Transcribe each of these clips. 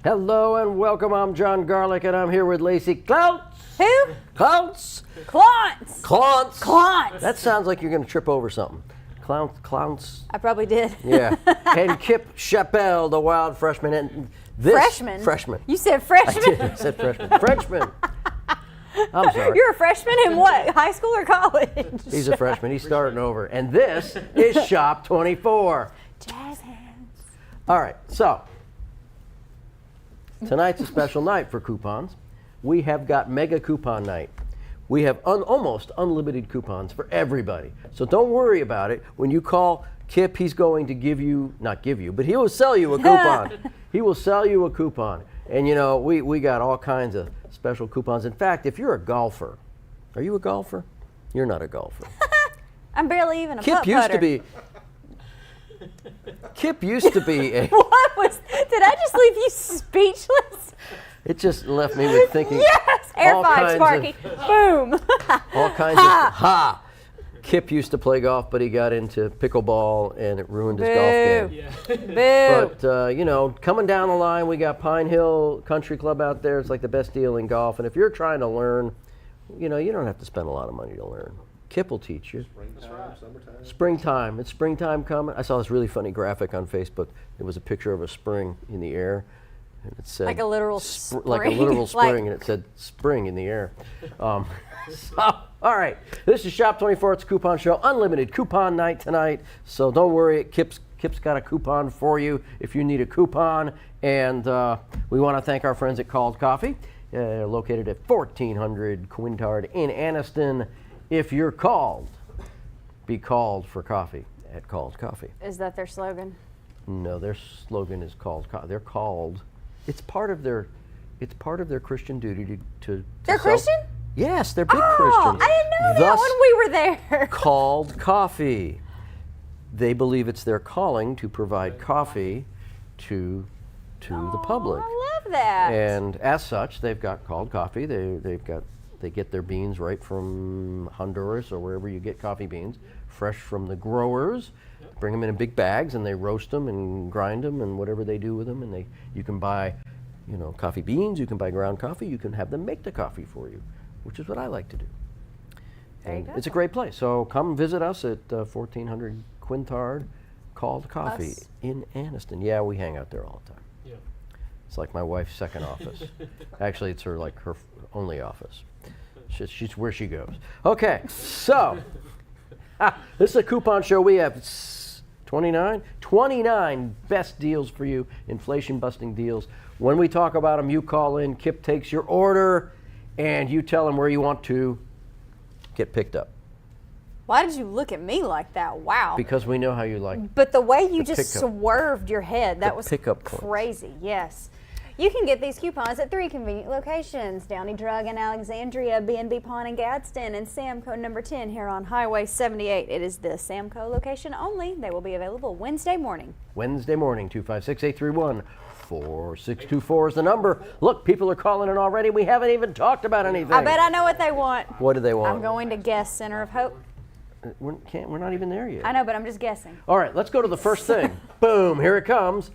Hello and welcome. I'm John Garlic and I'm here with Lacey Clounce. Who? Clounce. Clounce. Clounce. Clounce. That sounds like you're going to trip over something. Clounce. I probably did. Yeah. And Kip Chappelle, the wild freshman. And this Freshman? You said freshman? I said freshman. Frenchman. I'm sorry. You're a freshman in what? High school or college? He's a freshman. He's starting over. And this is Shop 24. Jazz hands. All right. So tonight's a special night for coupons. We have got mega coupon night. We have almost unlimited coupons for everybody. So don't worry about it. When you call Kip, he's going to give you, not give you, but he will sell you a coupon. He will sell you a coupon. And you know, we got all kinds of special coupons. In fact, if you're a golfer, are you a golfer? You're not a golfer. I'm barely even a Kip putt used putter. to be. Kip used to be a. What was? Did I just leave you speechless? It just left me with thinking. Yes. Air all five, kinds Sparky. Boom. All kinds of ha. Kip used to play golf, but he got into pickleball and it ruined his golf game. Yeah. Boo. But you know, coming down the line, we got Pine Hill Country Club out there. It's like the best deal in golf. And if you're trying to learn, you know, you don't have to spend a lot of money to learn. Kip will teach you. Springtime, summertime. Springtime. It's springtime coming. I saw this really funny graphic on Facebook. It was a picture of a spring in the air. And it said, Like a literal spring. Like a literal spring, and it said spring in the air. So, all right. This is Shop 24. It's a coupon show. Unlimited coupon night tonight. So don't worry. Kip's got a coupon for you if you need a coupon. And we want to thank our friends at Called Coffee, located at 1400 Quintard in Anniston. If you're called, be called for coffee at Called Coffee. Is that their slogan? No, their slogan is called. They're called. It's part of their Christian duty to They're sell. Christian? Yes, they're big Oh, Christians. I didn't know Thus, that when we were there. Called Coffee. They believe it's their calling to provide coffee to the public. I love that. And as such, they've got Called Coffee. They get their beans right from Honduras or wherever you get coffee beans, fresh from the growers. Bring them in big bags and they roast them and grind them and whatever they do with them. And you can buy, you know, coffee beans. You can buy ground coffee. You can have them make the coffee for you, which is what I like to do. There you And go. it's a great place. So come visit us at 1400 Quintard, Called Coffee Us? in Anniston. Yeah, we hang out there all the time. Yeah. It's like my wife's second office. Actually, it's her only office. She's where she goes. Okay, so this is a coupon show. We have 29 best deals for you, inflation-busting deals. When we talk about them, you call in. Kip takes your order, and you tell him where you want to get picked up. Why did you look at me like that? Wow. Because we know how you like. But the way you The just pickup. swerved your head, that The was pickup points. crazy. Yes. You can get these coupons at 3 convenient locations: Downey Drug in Alexandria, B&B Pawn in Gadsden, and Samco number 10 here on Highway 78. It is the Samco location only. They will be available Wednesday morning. Wednesday morning, 256-831-4624 is the number. Look, people are calling in already. We haven't even talked about anything. I bet I know what they want. What do they want? I'm going to guess Center of Hope. We're not even there yet. I know, but I'm just guessing. All right, let's go to the first thing. Boom, here it comes.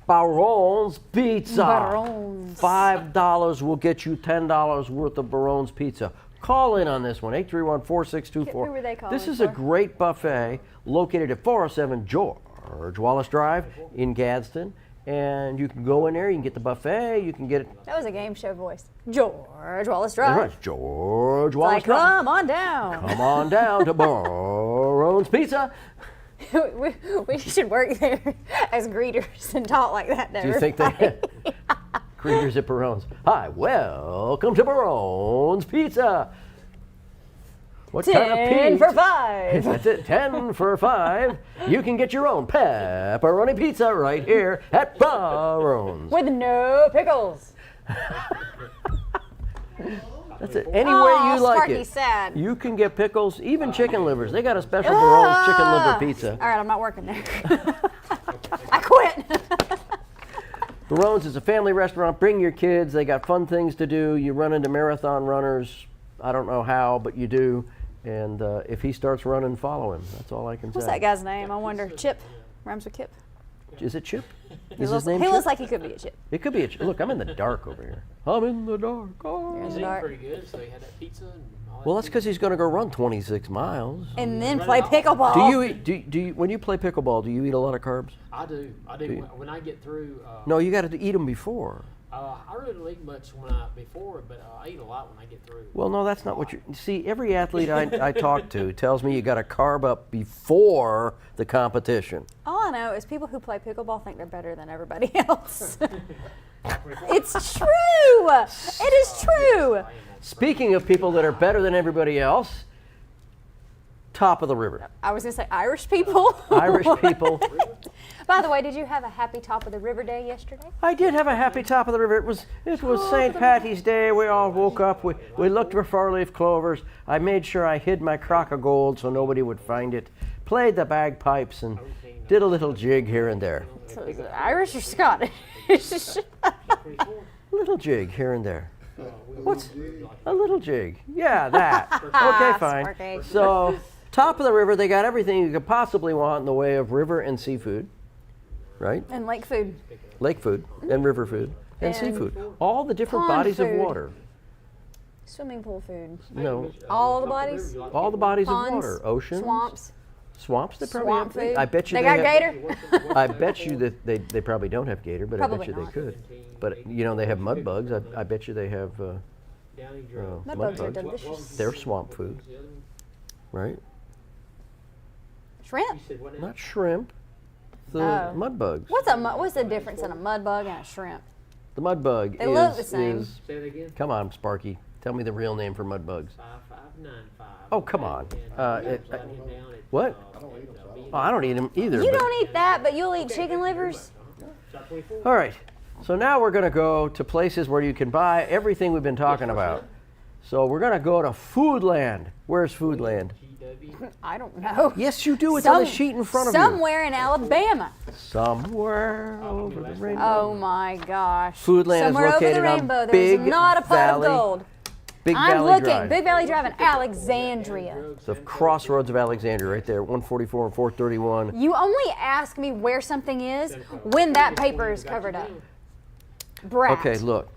Baron's Pizza. Baron's. $5 will get you $10 worth of Baron's Pizza. Call in on this one, 831-4624. Who were they calling This is a for? great buffet located at 407 George Wallace Drive in Gadsden. And you can go in there, you can get the buffet, you can get it. That was a game show voice. George Wallace Drive. Right, George Wallace Like, Drive. come on down. Come on down to Baron's Pizza. we should work there as greeters and talk like that to Do you think they greeters at Baron's? Hi, welcome to Baron's Pizza. What kind of 10 pizza? for 5. That's it, 10 for 5. You can get your own pepperoni pizza right here at Baron's. With no pickles. That's it. Any way you like Sparky's it. sad. You can get pickles, even chicken livers. They got a special Baron's chicken liver pizza. All right, I'm not working there. I quit. Baron's is a family restaurant. Bring your kids. They got fun things to do. You run into marathon runners. I don't know how, but you do. And if he starts running, follow him. That's all I can What's say. that guy's name? I wonder. Chip. Rhymes with Kip. Is it Chip? He Is his looks, name he Chip? looks like he could be a Chip. It could be a Chip. Look, I'm in the dark over here. I'm in the dark. Oh. You're in He's the eating dark. pretty good, so he had that pizza and all that. Well, that's because he's going to go run 26 miles. And then Run play it off. pickleball. Do you eat? Do you when you play pickleball? Do you eat a lot of carbs? I do. you? When I get through. No, you got to eat them before. I really don't eat much before, but I eat a lot when I get through. Well, no, that's not what you see. Every athlete I talk to tells me you got to carb up before the competition. All I know is people who play pickleball think they're better than everybody else. It's true. It is true. Speaking of people that are better than everybody else, top of the river. I was gonna say Irish people. Irish people. By the way, did you have a happy top of the river day yesterday? I did have a happy top of the river. It was St. Patty's Day. We all woke up. We looked for four-leaf clovers. I made sure I hid my crock of gold so nobody would find it. Played the bagpipes and did a little jig here and there. So is it Irish or Scottish? Little jig here and there. What's a little jig? Yeah, that. Okay, fine. Sparky. So, top of the river, they got everything you could possibly want in the way of river and seafood, right? And lake food. Lake food and river food and And seafood. All the different pond bodies of food. water. Swimming pool food. No, All the bodies? all the bodies Ponds, of water. Oceans. Swamps. Swamps, they probably Swamp have. food. I bet you they got have, gator. I bet you that they probably don't have gator, but I Probably bet you not. they could. But you know they have mud bugs. I bet you they have Mud mud bugs are bugs. delicious. They're swamp food, right? Shrimp. Not shrimp. The Oh. mud bugs. What's the difference in a mud bug and a shrimp? The mud bug They is, look the same. is. Say it again. Come on, Sparky. Tell me the real name for mud bugs. 5595. Oh, come on. And, What? Oh, I don't eat them either. You but- don't eat that, but you'll eat chicken livers? Shot 24. All right. So now we're going to go to places where you can buy everything we've been talking about. So we're going to go to Foodland. Where's Foodland? GW. I don't know. Yes, you do. It's on the sheet in front of you. Somewhere in Alabama. Somewhere over the rainbow. Oh my gosh. Foodland is Somewhere over located the on rainbow, Big there's not a pot Valley- of gold. Big I'm Valley looking. Drive. Big Valley Drive in Alexandria. The crossroads of Alexandria, right there, 144 and 431. You only ask me where something is when that paper is covered up. Brat. Okay, look.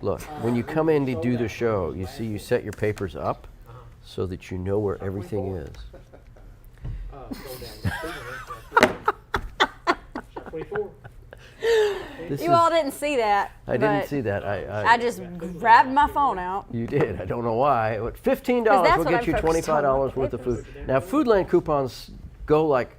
When you come in to do the show, you see you set your papers up so that you know where everything is. Shot 24. This You is- all didn't see that. I didn't but see that. I just grabbed my phone out. You did. I don't know why. But $15 that's will what get I'm you focused on, $25 not the worth of papers. food. Now, Foodland coupons go like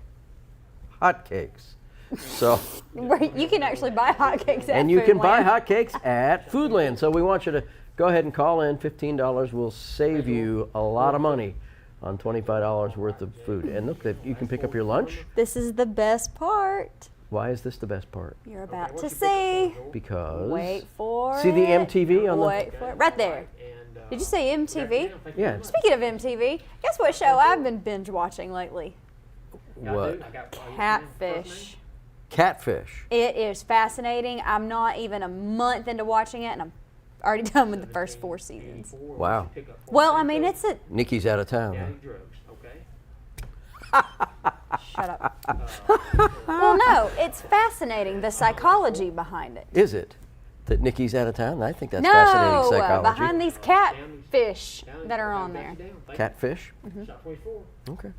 hotcakes. So, Where you can actually buy hotcakes at and you can buy Foodland. hotcakes at Foodland. So we want you to go ahead and call in. $15 will save you a lot of money on $25 worth of food. And look, that you can pick up your lunch. This is the best part. Why is this the best part? You're about to see. Because Wait for see the it. MTV on the. Wait for it. Right there. And, Did you say MTV? Yeah. Speaking of MTV, guess what show I've been binge watching lately? What? Catfish. Catfish. It is fascinating. I'm not even a month into watching it, and I'm already done with the first 4 seasons. Wow. Well, I mean, it's a Nikki's out of town. huh? Daddy drugs. Okay. shut up. Well, no, it's fascinating the psychology behind it. Is it that Nikki's out of town? I think that's fascinating No, psychology. behind these catfish that are on there. Catfish? Shot 24. Okay.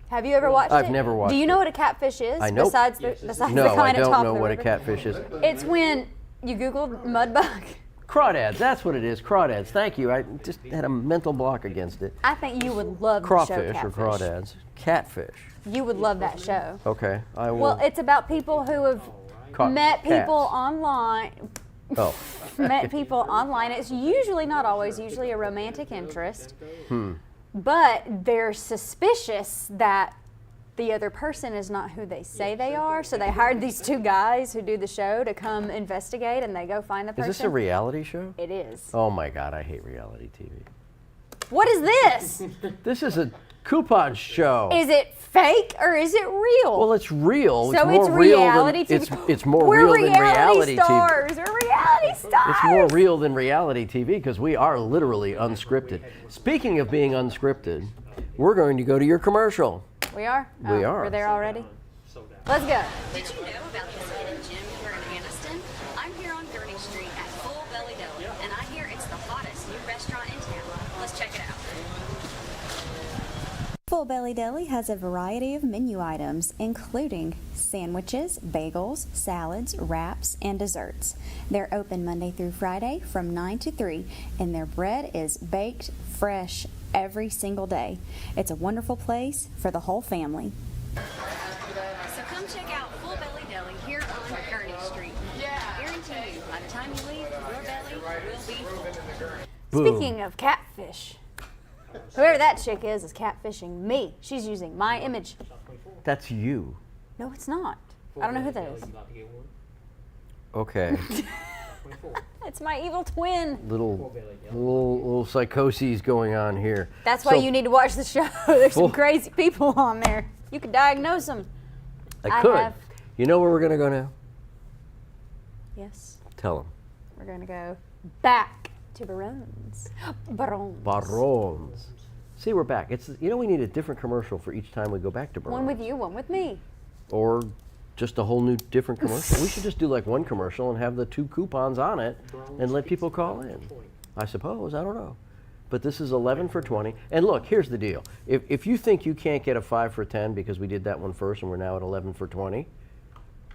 Have you ever watched it? I've never watched Do you it. know what a catfish is? I know- Besides the, besides No, the I kind of don't top know of the what a river? catfish is. It's when you Googled mud bug. Crawdads, that's what it is. Crawdads. Thank you. I just had a mental block against it. I think you would love the show Crawfish or Catfish. crawdads. Catfish. You would love that show. Okay, I will. Well, it's about people who have Ca- met people cats. online. Oh, Met people online. It's usually, not always, usually a romantic interest. Hmm. But they're suspicious that the other person is not who they say they are. So they hired these 2 guys who do the show to come investigate, and they go find the is person. this a reality show? It is. Oh my God, I hate reality TV. What is this? This is a coupon show. Is it fake or is it real? Well, it's real. so it's it's more real reality than, TV. It's more We're real than reality TV. stars. We're reality stars. It's more real than reality TV because we are literally unscripted. Speaking of being unscripted, we're going to go to your commercial. We are? We are. We're there already? Sold out. Let's go. Did you know about this hidden Full Belly Deli has a variety of menu items, including sandwiches, bagels, salads, wraps, and desserts. They're open Monday through Friday from 9 to 3, and their bread is baked fresh every single day. It's a wonderful place for the whole family. So come check out Full Belly Deli here on Kearney Street. Guarantee you, by the time you leave, your belly will be full. Boom. Speaking of catfish, whoever that chick is catfishing me. She's using my image. That's you. No, it's not. I don't know who that is. Okay. It's my evil twin. Little psychoses going on here. That's why So, you need to watch the show. There's some Full- crazy people on there. You can diagnose them. I could. have- You know where we're gonna go now? Yes. Tell them. We're going to go back to Baron's. Baron's. Barons. See, we're back. We need a different commercial for each time we go back to Barons. One with you, one with me. Or just a whole new different commercial. We should just do like one commercial and have the 2 coupons on it and let people call in. I suppose. I don't know. But this is 11 for 20. And look, here's the deal. If you think you can't get a 5 for 10 because we did that one first and we're now at 11 for 20,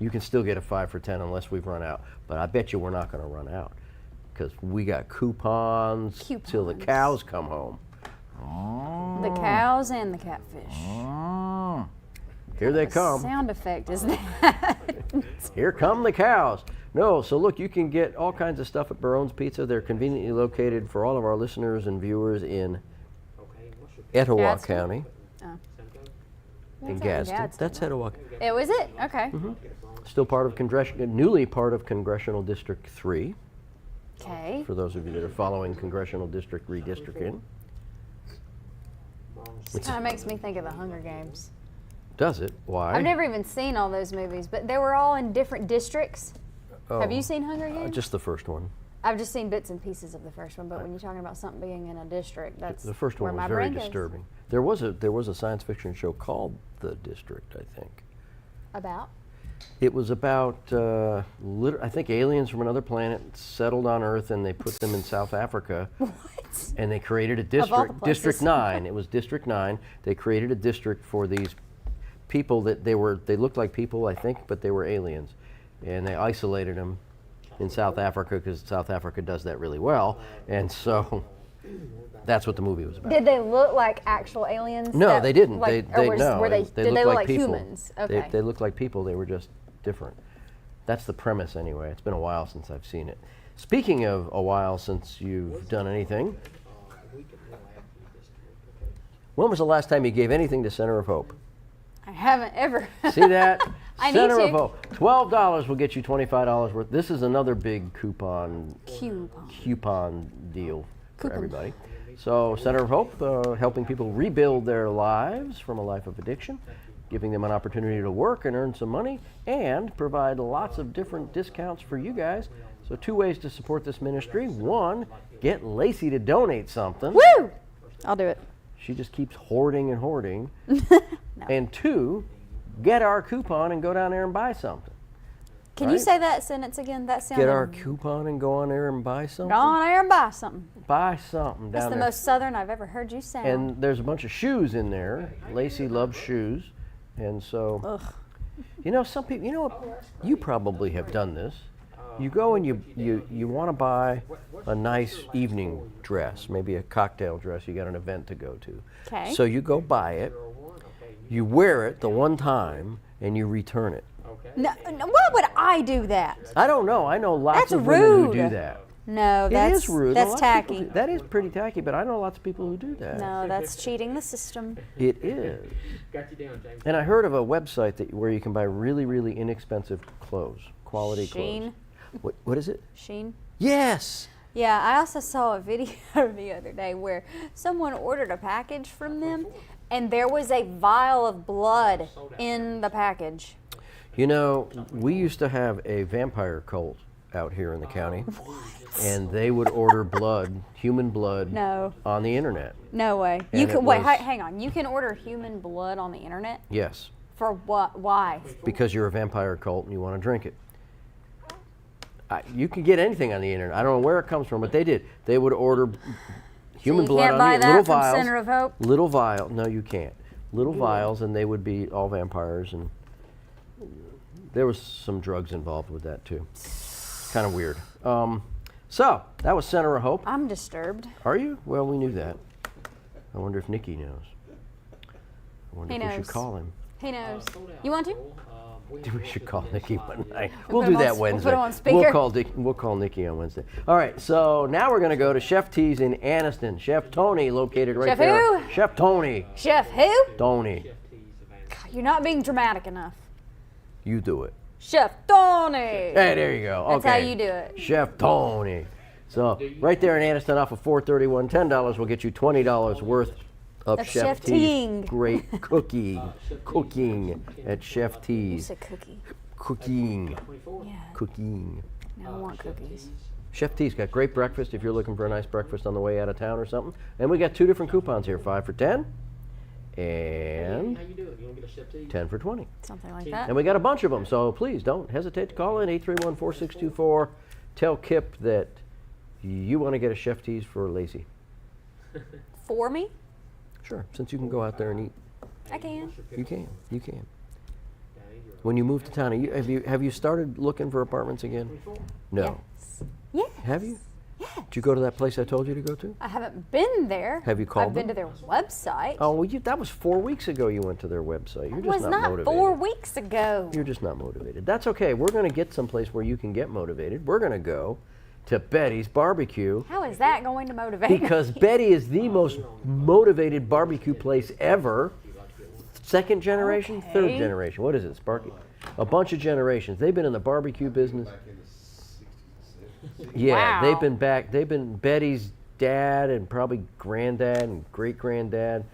you can still get a 5 for 10 unless we've run out. But I bet you we're not going to run out because we got coupons till the cows come home. The cows and the catfish. Here they come. Sound effect is that? Here come the cows. No, so look, you can get all kinds of stuff at Baron's Pizza. They're conveniently located for all of our listeners and viewers in Etowah Gadsden? County. Oh. In That's not Gadsden. Gadsden. That's Etowah. It was it? Okay. Still part of newly part of Congressional District 3, Okay. for those of you that are following Congressional District redistricting. It kind of makes me think of the Hunger Games. Does it? Why? I've never even seen all those movies, but they were all in different districts. Oh, Have you seen Hunger Games? just the first one. I've just seen bits and pieces of the first one, but when you're talking about something being in a district, that's The first where one my was very brain goes. disturbing. There was a science fiction show called The District, I think. About? It was about, I think aliens from another planet settled on Earth and they put them in South Africa. What? And they created a Of all the district, places. District 9. It was District 9. They created a district for these people that they looked like people, I think, but they were aliens. And they isolated them in South Africa because South Africa does that really well. And so that's what the movie was about. Did they look like actual aliens? No, that- they didn't. Like, they or no. were they, They did looked they look like people. humans? Okay. They looked like people. They were just different. That's the premise anyway. It's been a while since I've seen it. Speaking of a while since you've done anything, when was the last time you gave anything to Center of Hope? I haven't ever. See that? I need Center to. of Hope. $12 will get you $25 worth. This is another big coupon deal for Coupon. everybody. So Center of Hope, helping people rebuild their lives from a life of addiction, giving them an opportunity to work and earn some money, and provide lots of different discounts for you guys. So 2 ways to support this ministry. 1, get Lacey to donate something. Woo! I'll do it. She just keeps hoarding and hoarding. And 2, get our coupon and go down there and buy something. Can you Right? say that sentence again? That sounded. Get our coupon and go on there and buy something. Go on there and buy something. Buy something That's down the there. most southern I've ever heard you sound. And there's a bunch of shoes in there. Lacey loves shoes. And so, Ugh. some people, you probably have done this. You go and you want to buy a nice evening dress, maybe a cocktail dress. You got an event to go to. Okay. So you go buy it, you wear it the one time, and you return it. No, why would I do that? I don't know. I know lots That's of women who rude. do that. No, It that's is rude. That's Lots of people tacky. do- That is pretty tacky, but I know lots of people who do that. No, that's cheating the system. It is. Got you down, James. And I heard of a website where you can buy really, really inexpensive clothes, quality Sheen. clothes. What is it? Sheen. Yes. Yeah, I also saw a video the other day where someone ordered a package from them, and there was a vial of blood in the package. You know, we used to have a vampire cult out here in the county, and they would order blood, human blood, No. on the internet. No way. And You it can wait. was- Hang on. You can order human blood on the internet Yes, for what? Why? because you're a vampire cult and you want to drink it. You can get anything on the internet. I don't know where it comes from, but they did. They would order human you blood can't on buy the that little from vials. Center of Hope? Little vial. No, you can't. little vials, and they would be all vampires, and there was some drugs involved with that too. Kind of weird. So that was Center of Hope. I'm disturbed. Are you? Well, we knew that. I wonder if Nikki knows. I wonder He if we should knows. call him. He knows. You want to? We should call Nikki one night. We'll We'll put do him that on- we'll Wednesday. put him on speaker. We'll call Nikki on Wednesday. All right, so now we're going to go to Chef T's in Anniston. Chef Tony, located right Chef there. who? Chef Tony. Chef who? Tony, You're not being dramatic enough. you do it. Chef Tony. Hey, there you go. That's Okay. how you do it. Chef Tony. So right there in Anniston, off of 431, $10 will get you $20 worth of Of Chef Chef T's Ting. great cooking at Chef You T's. said cookie. Cooking. Yeah. Cooking. Now I want cookies. Chef T's got great breakfast if you're looking for a nice breakfast on the way out of town or something. And we got 2 different coupons here, 5 for 10 and How you doing? You want to get a Chef T? 10 for 20. Something like that. And we got a bunch of them, so please don't hesitate to call in 831-4624. Tell Kip that you want to get a Chef T's for Lacey. For me? Sure, since you can go out there and eat. I can. You can. When you move to town, have you started looking for apartments again? No. Yes. Have you? Yes. Did you go to that place I told you to go to? I haven't been there. Have you called I've been to them? their website. Oh, well, that was 4 weeks ago you went to their website. You're It just was not not motivated. 4 weeks ago. You're just not motivated. That's okay. We're going to get someplace where you can get motivated. We're going to go to Betty's Barbecue How is that going to motivate me? because Betty is the most motivated barbecue place ever. Second generation, Okay. third generation. What is it, Sparky? A bunch of generations. They've been in the barbecue business. Yeah, Wow. they've been Betty's dad and probably granddad and great granddad.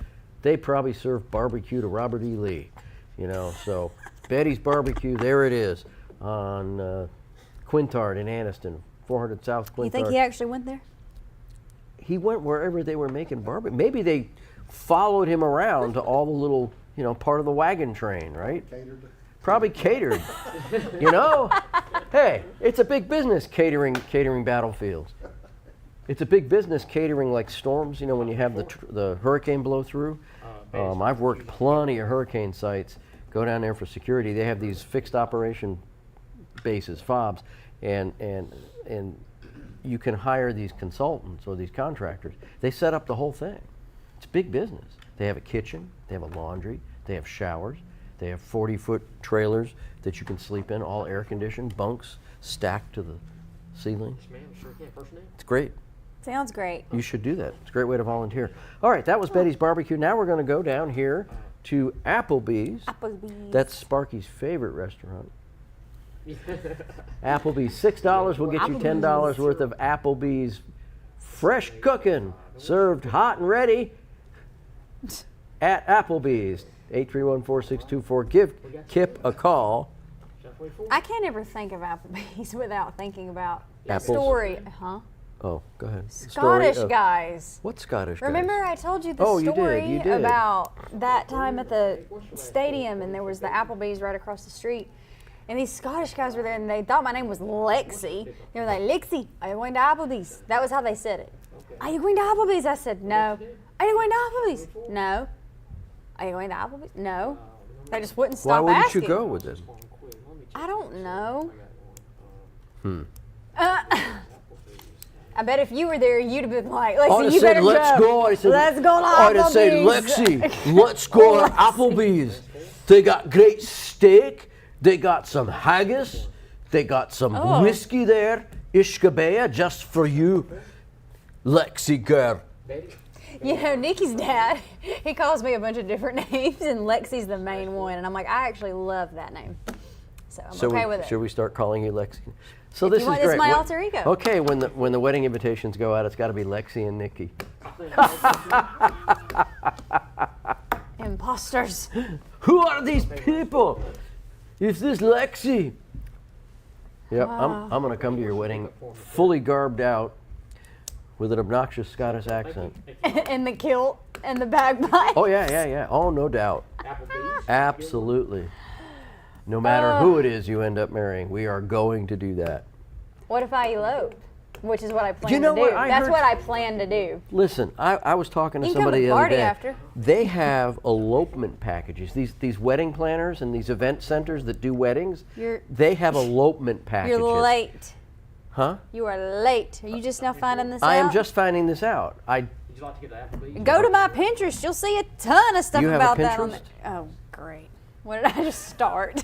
They probably served barbecue to Robert E. Lee, so Betty's Barbecue, there it is on Quintard in Anniston, 400 South Quintard. You think he actually went there? He went wherever they were making barbecue. Maybe they followed him around to all the little, part of the wagon train, right? Probably catered. Hey, it's a big business catering battlefields. It's a big business catering like storms. When you have the hurricane blow through. I've worked plenty of hurricane sites. Go down there for security. They have these fixed operation bases, FOBs, and you can hire these consultants or these contractors. They set up the whole thing. It's big business. They have a kitchen, they have a laundry, they have showers, they have 40-foot trailers that you can sleep in, all air conditioned, bunks stacked to the ceiling. Yes, ma'am. Sure can. First name? It's great. Sounds great. You should do that. It's a great way to volunteer. All right, that was Betty's Barbecue. Now we're going to go down here to Applebee's. Applebee's. That's Sparky's favorite restaurant. Applebee's, $6 will get you $10 worth of Applebee's fresh cooking, served hot and ready at Applebee's. 831-4624. Give Kip a call. Chef 24? I can't ever think of Applebee's without thinking about the Apples? story. Huh? Oh, go ahead. Scottish Story of- guys. What Scottish guys? Remember I told you the Oh, you did, story you did. about that time at the stadium and there was the Applebee's right across the street. And these Scottish guys were there and they thought my name was Lexi. They were like, Lexi, are you going to Applebee's? That was how they said it. Are you going to Applebee's? I said, no. Are you going to Applebee's? No. Are you going to Applebee's? No. They just wouldn't Why stop wouldn't asking. you go with it? I don't know. Hmm. I bet if you were there, you'd have been like, Lexi, I'd have you said, better let's go. I said, Let's go to I'd have said, Applebee's. Lexi, let's go to Applebee's. They got great steak. They got some haggis. They got some Oh. whiskey there. Ishkabaya, just for you. Lexi girl. You know, Nikki's dad, he calls me a bunch of different names, and Lexi's the main one. And I'm like, I actually love that name. So I'm okay with it. Should we start calling you Lexi? So If this you is want, great. it's my What- alter ego. Okay, when the wedding invitations go out, it's got to be Lexi and Nikki. Imposters. Who are these people? Is this Lexi? Yep, I'm gonna come to your wedding fully garbed out with an obnoxious Scottish accent. And the kilt and the bagpipe. Oh yeah. Oh, no doubt. Applebee's? Absolutely. No matter who it is you end up marrying, we are going to do that. What if I elope? which is what I plan You know to what? do. I That's heard- what I plan to do. Listen, I was talking to You can come somebody to the the other party day. after. They have elopement packages. These wedding planners and these event centers that do weddings. They have elopement packages. You're late. Huh? You are late. Are you just now finding this out? I am just finding this out. Would you like to get the Applebee's? Go to my Pinterest. You'll see a ton of stuff You have a about that on Pinterest? there. Oh, great. What did I just start?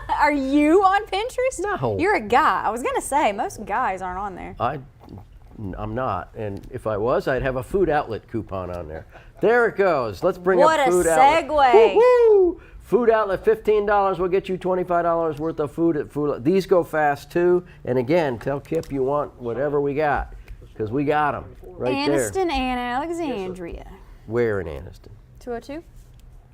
Are you on Pinterest? No. You're a guy. I was going to say, most guys aren't on there. I'm not, and if I was, I'd have a food outlet coupon on there. There it goes. Let's bring What up a food outlet. segue. Woo-hoo! Food outlet, $15 will get you $25 worth of food at food. These go fast too. And again, tell Kip you want whatever we got, because we got them right there. Anniston and Alexandria. Where in Anniston? 202?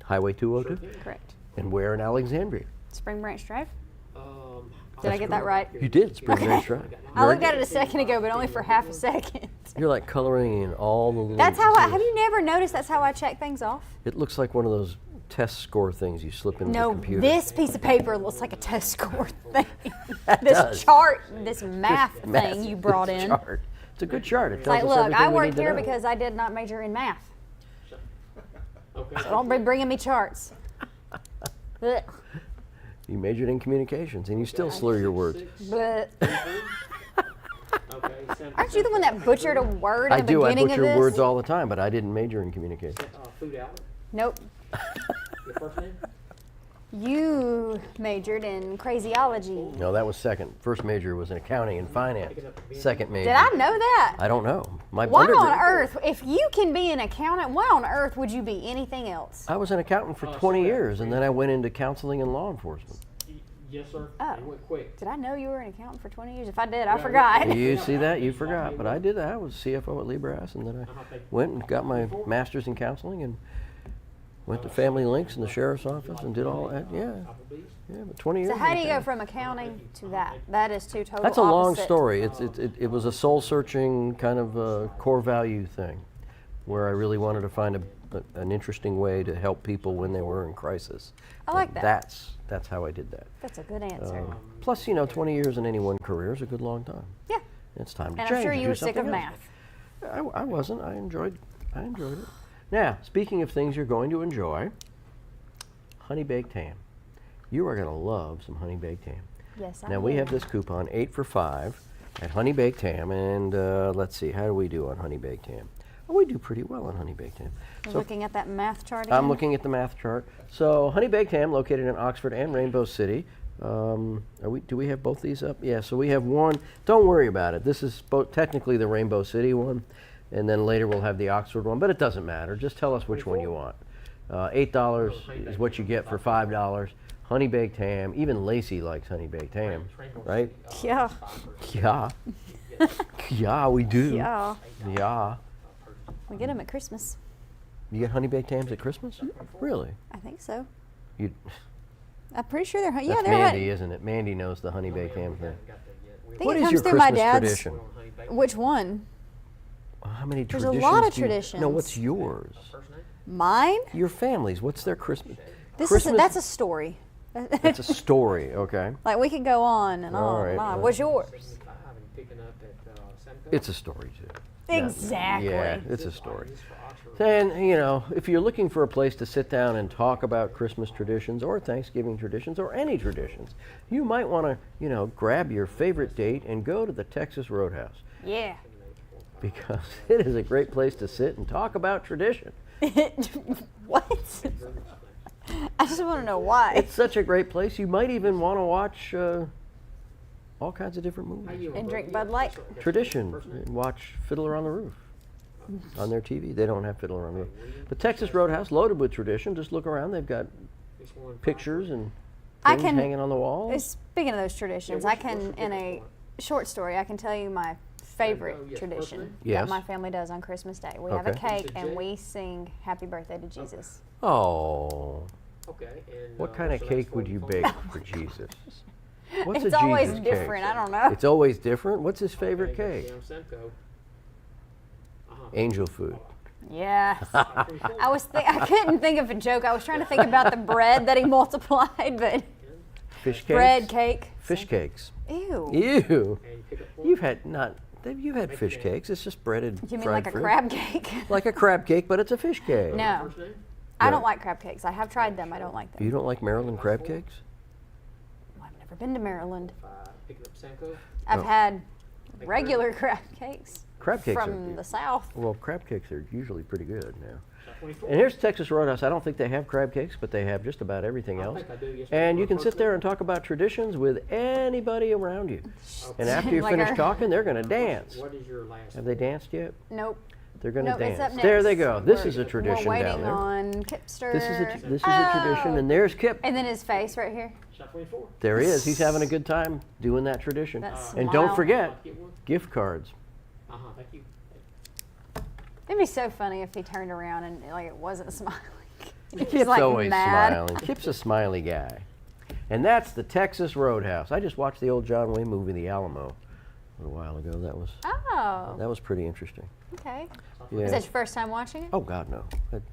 Highway 202. Correct. And where in Alexandria? Spring Branch Drive? Um, Did I get that right? You did. Spring Branch Drive. I looked at it a second ago, but only for half a second. You're like coloring in all the little. That's how have you never noticed that's how I check things off? It looks like one of those test score things you slip into the No, computer. this piece of paper looks like a test score thing. That This does. chart, this math This thing math- you brought this in. chart. It's a good chart. It tells Like, us look, everything I we work need to here know. because I did not major in math. Okay. So don't be bringing me charts. Blech. You majored in communications, and you still slur your words. Blech. Okay. Aren't you the one that butchered a word I in the do. I beginning of butcher this? words all the time, but I didn't major in communications. Food outlet. Nope. Your first name? You majored in craziology. No, that was second. First major was in accounting and finance. Second major. Did I know that? I don't know. My Why undergrad- on earth, if you can be an accountant, why on earth would you be anything else? I was an accountant for 20 years, and then I went into counseling and law enforcement. Yes, sir. Oh. You went quick. Did I know you were an accountant for 20 years? If I did, I forgot. You see that? You forgot. But I did that. I was CFO at Libras, and then I went and got my master's in counseling and went to Family Links in the sheriff's office and did all that. Yeah. Applebee's. Yeah, but 20 years. So how in do you go accounting. from accounting to that? That is two total That's a long opposite. story. It was a soul-searching kind of core value thing, where I really wanted to find an interesting way to help people when they were in crisis. I like And that. That's how I did that. That's a good answer. Plus, 20 years in any one career is a good long time. Yeah. It's time to And change. I'm sure and you do were sick of something else. math. I wasn't. I enjoyed it. Now, speaking of things you're going to enjoy, honey baked ham. You are going to love some honey baked ham. Yes, I Now we am. have this coupon 8 for 5 at honey baked ham, and let's see, how do we do on honey baked ham? Well, we do pretty well on honey baked ham. You're So looking at that math chart again? I'm looking at the math chart. So honey baked ham, located in Oxford and Rainbow City. Do we have both these up? Yeah. So we have one. Don't worry about it. This is technically the Rainbow City one, and then later we'll have the Oxford one. But it doesn't matter. Just tell us which one you want. $8 is what you get for $5. Honey baked ham. Even Lacey likes honey baked ham, right? Yeah. Yeah. Yeah, we do. Yeah. Yeah. We get them at Christmas. You get honey baked hams at Christmas? Really? I think so. You. I'm pretty sure they're, yeah, That's they're Mandy, isn't it? Mandy knows the honey baked ham thing. I think What it is comes your through my Christmas dad's. tradition? Which one? How many There's a traditions? lot of do you- No, traditions. what's yours? Mine? Your family's. What's their Christmas? That's a story. That's a story. Okay. Like we could go on and All on right, and on. well. What's yours? Picking up at Semco. It's a story too. Exactly. Yeah, it's a story. And if you're looking for a place to sit down and talk about Christmas traditions or Thanksgiving traditions or any traditions, you might want to, grab your favorite date and go to the Texas Roadhouse, Yeah. because it is a great place to sit and talk about tradition. What? I just want to know why. It's such a great place. You might even want to watch all kinds of different movies. And drink Bud Light. Tradition. And watch Fiddler on the Roof on their TV. They don't have Fiddler on the Roof. But Texas Roadhouse, loaded with tradition. Just look around. They've got pictures and I things can- hanging on the wall. Speaking of those traditions, I can, in a short story, I can tell you my favorite tradition Yes. that my family does on Christmas Day. We have a Okay. cake and we sing Happy Birthday to Jesus. Oh. Okay. And, What kind of cake would you bake for Jesus? What's It's a always Jesus different. Cake? I don't know. It's always different? What's his favorite cake? Semco. Angel food. Yes. I couldn't think of a joke. I was trying to think about the bread that he multiplied, but Fish cakes? bread, cake. Fish cakes. Ew. Ew. You've had not. You've had fish cakes. It's just breaded You mean fried like a fruit. crab cake? Like a crab cake, but it's a fish cake. No. First name? I No. don't like crab cakes. I have tried them. I don't like them. You don't like Maryland crab cakes? Well, I've never been to Maryland. Picking up Samco. I've Oh. had regular crab cakes Crab cakes from are the south. well, crab cakes are usually pretty good now. Shop 24. And here's Texas Roadhouse. I don't think they have crab cakes, but they have just about everything I else. think I do, yes, And ma'am. you can sit there and talk about traditions with anybody around you. And after you Like finish our- talking, they're going to dance. What is your last? Have they danced yet? Nope. They're going to Nope, it's dance. up There they next. go. This We're- is a tradition We're waiting down there. on Kipster. This is a tradition, and there's Kip. And then his face right here. Shop 24. There he is. He's having a good time doing that tradition. That And smile. don't forget, Get one? gift cards. Thank you. It'd be so funny if he turned around and like it wasn't smiling. He's Kip's like always mad. smiling. Kip's a smiley guy. And that's the Texas Roadhouse. I just watched the old John Wayne movie, The Alamo, a little while ago. Oh, That was pretty interesting. okay. Yeah. Is that your first time watching it? Oh God, no.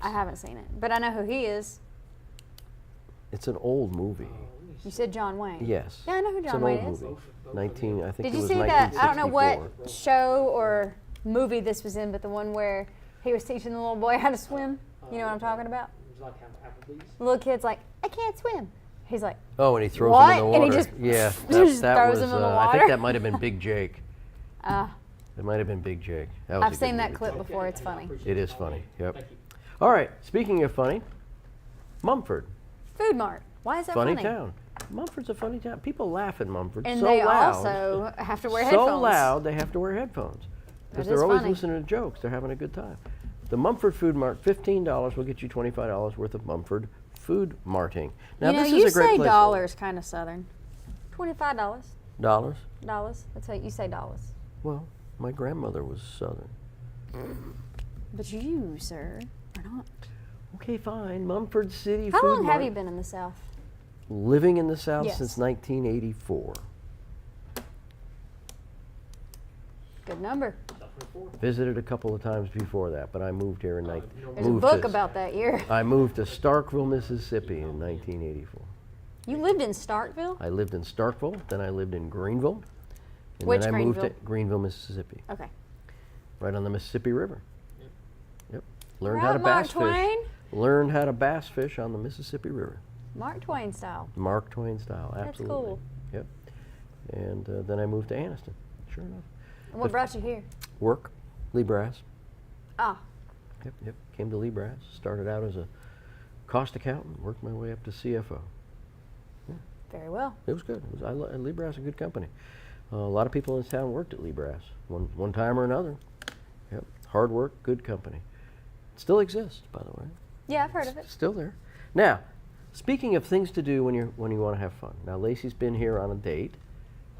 I haven't seen it, but I know who he is. It's an old movie. You said John Wayne. Yes. Yeah, I know who It's John an Wayne old is. movie. I think Did it you was see that? I don't know 1964. what show or movie this was in, but the one where he was teaching the little boy how to swim. You know what I'm talking about? It's like Applebee's. The little kid's like, I can't swim. He's like, Oh, and he throws What? him in the And water. he just yeah, just that throws was. him in the I think water? that might have been Big Jake. uh, It might have been Big Jake. That was a I've good seen that movie. clip before. It's funny. It is funny. Yep. Thank you. All right. Speaking of funny, Mumford, Food Mart. Why is that funny funny? town. Mumford's a funny town. People laugh in Mumford. And so they loud. also have to wear so headphones. loud they have to wear headphones because That they're is always funny. listening to jokes. They're having a good time. The Mumford Food Mart, $15 will get you $25 worth of Mumford Food Marting. Now you know, this you is a great say place. dollars kind of southern. $25. Dollars? Dollars. That's how you say dollars. Well, my grandmother was Southern. But you, sir, are not. Okay, fine. Mumford City How Food long Mart. have you been in the South? Living in the South Yes. since 1984. Good number. Shop 24. Visited a couple of times before that, but I moved here in There's a book about that year. I moved to Starkville, Mississippi in 1984. You lived in Starkville? I lived in Starkville, then I lived in Greenville, and Which then I moved to Greenville? Greenville, Mississippi, Okay. right on the Mississippi River. Yep. Learned Right, how to Mark bass Twain. fish. Learned how to bass fish on the Mississippi River. Mark Twain style. Mark Twain style, That's absolutely. cool. Yep. And then I moved to Anniston. Sure enough. And what brought you here? Work, Lee Brass. Ah, Yep. Came to Lee Brass. Started out as a cost accountant. Worked my way up to CFO. very well. It was good. Lee Brass is a good company. A lot of people in this town worked at Lee Brass, one time or another. Yep. Hard work, good company. Still exists, by the way. Yeah, I've heard of it. Still there. Now, speaking of things to do when you want to have fun. Now, Lacey's been here on a date.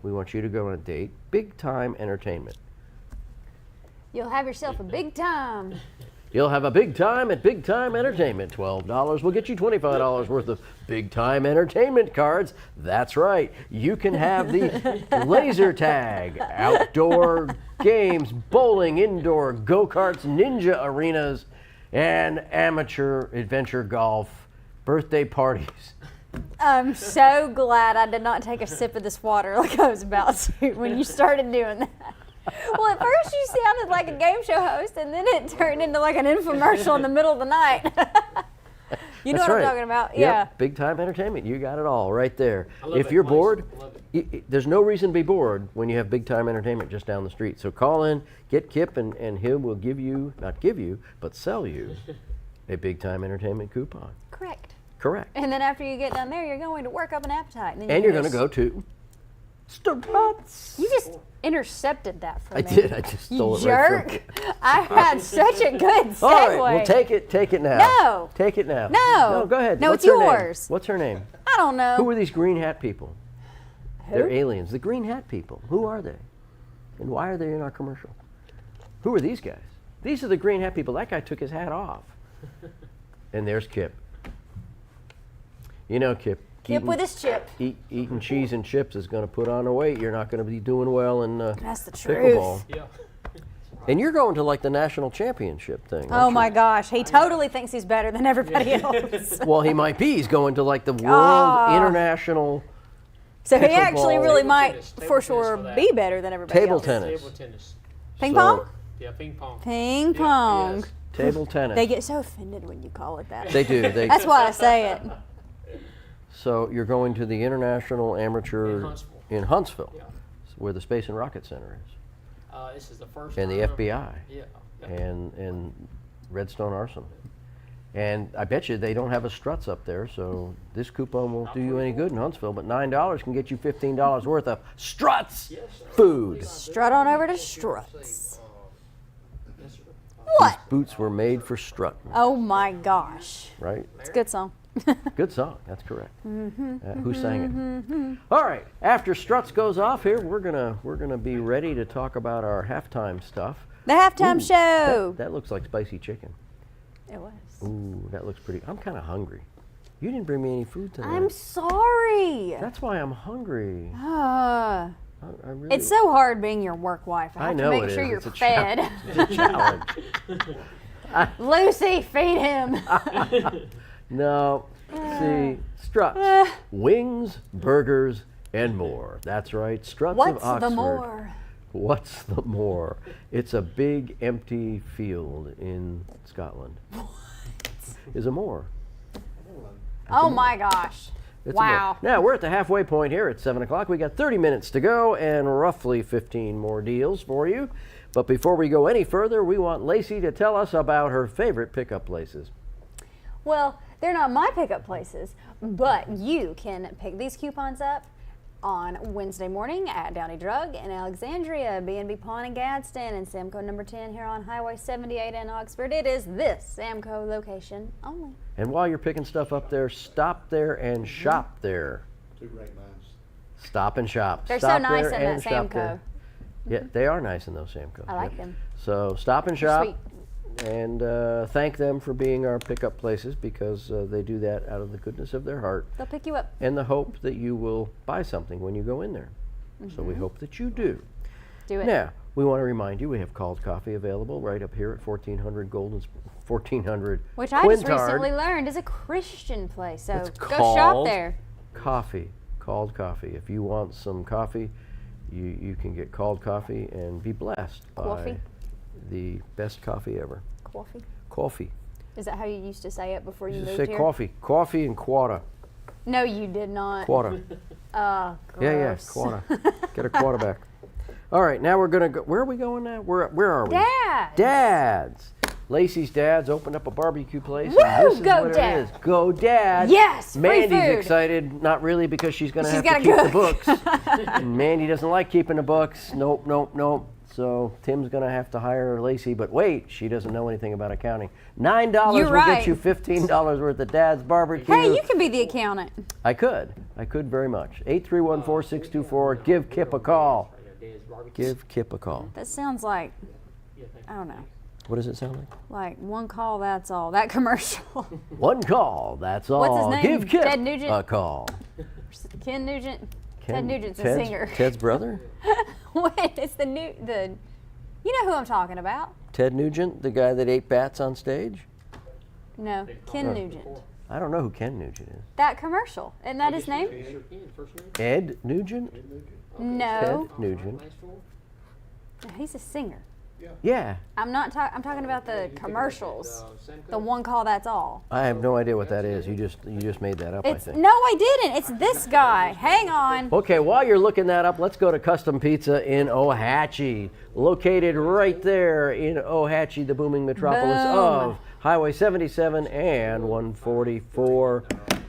We want you to go on a date. Big time entertainment. You'll have yourself a big time. You'll have a big time at Big Time Entertainment. $12 will get you $25 worth of Big Time Entertainment cards. That's right. You can have the laser tag, outdoor games, bowling, indoor go-karts, ninja arenas, and amateur adventure golf, birthday parties. I'm so glad I did not take a sip of this water like I was about to when you started doing that. Well, at first you sounded like a game show host, and then it turned into like an infomercial in the middle of the night. You know That's what right. I'm talking about? Yep, Yeah. Big Time Entertainment. You got it all right there. I love If that you're place. bored, I love it. there's no reason to be bored when you have Big Time Entertainment just down the street. So call in, get Kip, and he will give you, not give you, but sell you a Big Time Entertainment coupon. Correct. Correct. And then after you get done there, you're going to work up an appetite. And, then And you you're going to go to Starbucks. You just intercepted that from I me. did. I just You stole it right jerk. from you. I had such a good segue. All right, well, take it now. No. Take it now. No. No, go ahead. No, What's it's her name? yours. What's her name? I don't know. Who are these green hat people? Who? They're aliens. The green hat people. Who are they? And why are they in our commercial? Who are these guys? These are the green hat people. That guy took his hat off. And there's Kip. You know, Kip. Kip eating- with his chip. Eating cheese and chips is going to put on a weight. You're not going to be doing well in That's the truth. pickleball. Yeah. And you're going to like the national championship thing. Oh aren't my you? gosh, he totally thinks he's better than everybody else. Well, he might be. He's going to like the World Ah. International So he actually Pickleball. really Table might tennis. Table for tennis sure for that. be better than everybody Table else. tennis. Table tennis. Ping So, pong? Yeah, ping pong. Ping Yeah, pong. yes. Table tennis. They get so offended when you call it that. They do. That's why I say it. So you're going to the International Amateur In Huntsville. in Huntsville, Yeah. where the Space and Rocket Center is, This is the first and the time. FBI, Yeah. and Redstone Arsenal. And I bet you they don't have a struts up there, so this coupon won't do you any good in Huntsville. But $9 can get you $15 worth of struts Yes, sir. food. Strut on over to Struts. Yes, sir. What? Boots were made for strutting, Oh my gosh. right? It's a good song. Good song. That's correct. Who sang it? All right. After Struts goes off here, we're gonna be ready to talk about our halftime stuff. The halftime Ooh, show. That looks like spicy chicken. It was. Ooh, that looks pretty. I'm kind of hungry. You didn't bring me any food tonight. I'm sorry. That's why I'm hungry. Uh, I really. it's so hard being your work wife. I I have know to make it sure is. you're It's a fed. It's a challenge. Lucy, feed him. No. See, Struts, wings, burgers, and more. That's right, Struts of What's Oxford. the more? What's the more? It's a big empty field in Scotland. Is a moor. Oh my gosh. It's a moor. Wow. Now we're at the halfway point here at 7 o'clock. We got 30 minutes to go and roughly 15 more deals for you. But before we go any further, we want Lacey to tell us about her favorite pickup places. Well, they're not my pickup places, but you can pick these coupons up on Wednesday morning at Downey Drug in Alexandria, B&B Pawn in Gadsden, and Samco number 10 here on Highway 78 in Oxford. It is this Samco location only. And while you're picking stuff up there, stop there and shop there. Two great minds. Stop and shop. They're Stop so nice there in and that shop Samco. there. Yeah, they are nice in those Samco. I like them. So stop and shop. Sweet. And thank them for being our pickup places, because they do that out of the goodness of their heart They'll pick you up. and the hope that you will buy something when you go in there. So we hope that you do. Do it. Now, we want to remind you we have Called Coffee available right up here at 1400 Golden, 1400 Which I just Quintard. recently learned is a Christian place. So It's go called shop there. Coffee. Called Coffee. If you want some coffee, you can get Called Coffee and be blessed by Coffee? the best coffee ever. Coffee. Coffee. Is that how you used to say it before you Just moved say here? coffee. Coffee and quarter. No, you did not. Quarter. Oh, Yeah, gross. quarter. Get a quarterback. All right, now we're gonna go. Where are we going now? Where are we? Dad. Dad's. Lacey's dad's opened up a barbecue place. Woo! And this is Go what Dad. it is. Go Dad. Yes, free Mandy's food. excited. Not really, because she's gonna She's have to gotta keep the cook. books. And Mandy doesn't like keeping the books. Nope, nope, nope. So Tim's gonna have to hire Lacey, but wait, she doesn't know anything about accounting. $9 You're will right. get you $15 worth of Dad's barbecue. Hey, you can be the accountant. I could very much. 831-4624. Give Kip a call. Right there, Dad's barbecue. Give Kip a call. That sounds like, Yeah, thank I don't know, What does it sound like? like one call, that's all. That commercial. One call, that's all. What's his name? Give Kip Ted Nugent? a call. Ken Nugent. Ken- Ted Nugent's a Ted's- singer. Ted's brother? Wait, it's the you know who I'm talking about. Ted Nugent, the guy that ate bats on stage? No, Ken Nugent. I don't know who Ken Nugent is. That commercial. Isn't that his name? you. Sure can. First name? Ed Nugent? No. Ted Nugent. Last four? He's a singer. Yeah, I'm not talking. I'm talking about the commercials. Samco? The one call, that's all. I have no idea what that is. You just made that up, I It's think. no, I didn't. It's this guy. Hang on. Okay, while you're looking that up, let's go to Custom Pizza in Ohatchee, located right there in Ohatchee, the booming metropolis Boom. of Highway 77 and 144.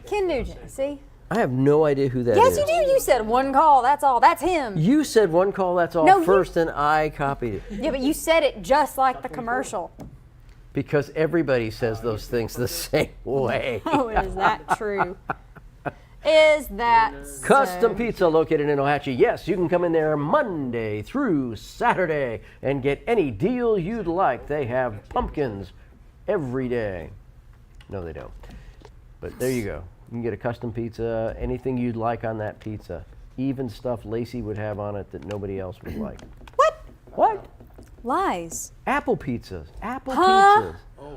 Ken Nugent. See? I have no idea who that Yes, is. you do. You said one call, that's all. That's him. You said one call, that's all No, you- first, and I copied it. Yeah, but you said it just like the commercial. Because everybody says those things the same way. Oh, is that true? Is that Custom so? Pizza located in Ohatchee. Yes, you can come in there Monday through Saturday and get any deal you'd like. They have pumpkins every day. No, they don't. But there you go. You can get a custom pizza, anything you'd like on that pizza. Even stuff Lacey would have on it that nobody else would like. What? What? Lies. Apple pizzas. Apple Huh? pizzas.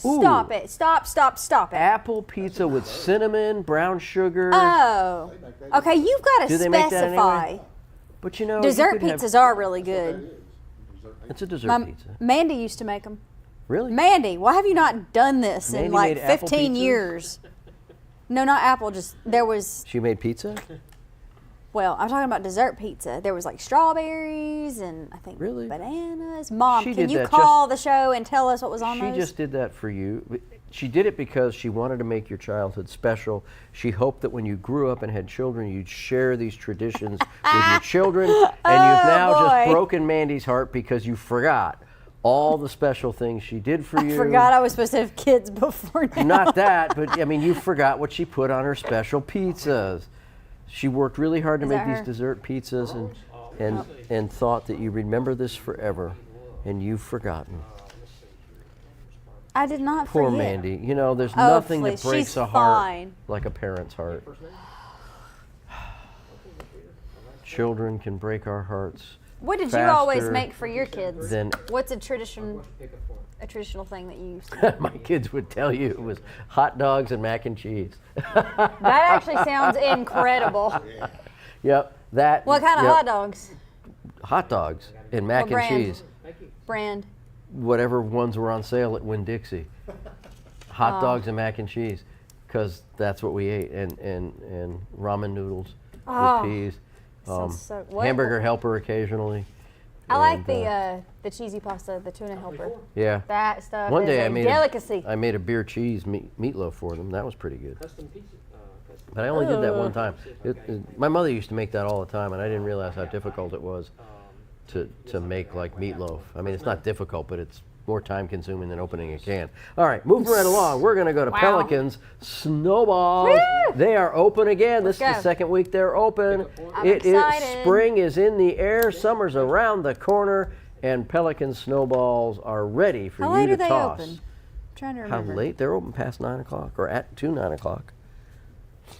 Ooh. Stop it. Stop it. Apple pizza with cinnamon, brown sugar. Oh. Okay, you've got Do to they make that specify. anyway? But you know, Dessert you could have- pizzas are really good. It's a dessert pizza. Mandy used to make them. Really? Mandy, why have you not done this in Mandy like made apple 15 pizzas? years? No, not apple. Just there was. She made pizza? Well, I'm talking about dessert pizza. There was like strawberries and I think Really? bananas. Mom, She can did you that call the show and tell us what was on She those? just did that for you. She did it because she wanted to make your childhood special. She hoped that when you grew up and had children, you'd share these traditions with your children. And you've now just boy. broken Mandy's heart because you forgot all the special things she did for you. I forgot I was supposed to have kids before now. Not that, but I mean, you forgot what she put on her special pizzas. She worked really hard to Is make that these her? dessert pizzas and thought that you remember this forever, and you've forgotten. I did not Poor forget. Mandy. You know, there's Oh, nothing please, that breaks she's a heart fine. like a parent's heart. Children can break our hearts. What did you always faster make for your kids? than- What's a traditional thing that you used to My kids would tell you it was hot dogs and mac and cheese. That actually sounds incredible. Yep, that. What kind of yep. hot dogs? Hot dogs and mac What and brand? cheese. Brand. Whatever ones were on sale at Winn-Dixie. Hot dogs and mac and cheese, because that's what we ate, and ramen noodles Oh, with peas. sounds so- what- Hamburger helper occasionally. I like And, the cheesy pasta, the tuna helper. Yeah. That stuff One is day a I made delicacy. I made a beer cheese meatloaf for them. That was pretty good. Custom pizza. Custom. But I only did that one time. My mother used to make that all the time, and I didn't realize how difficult it was to make like meatloaf. I mean, it's not difficult, but it's more time consuming than opening a can. All right, moving right along. We're going to go to Wow. Pelicans Snowballs. Woo! They are open again. This is Let's the go. second week they're open. I'm It is excited. spring is in the air, summer's around the corner, and Pelican Snowballs are ready for How you late to are they toss. open? I'm trying to How remember. late? They're open past 9 o'clock or to 9 o'clock.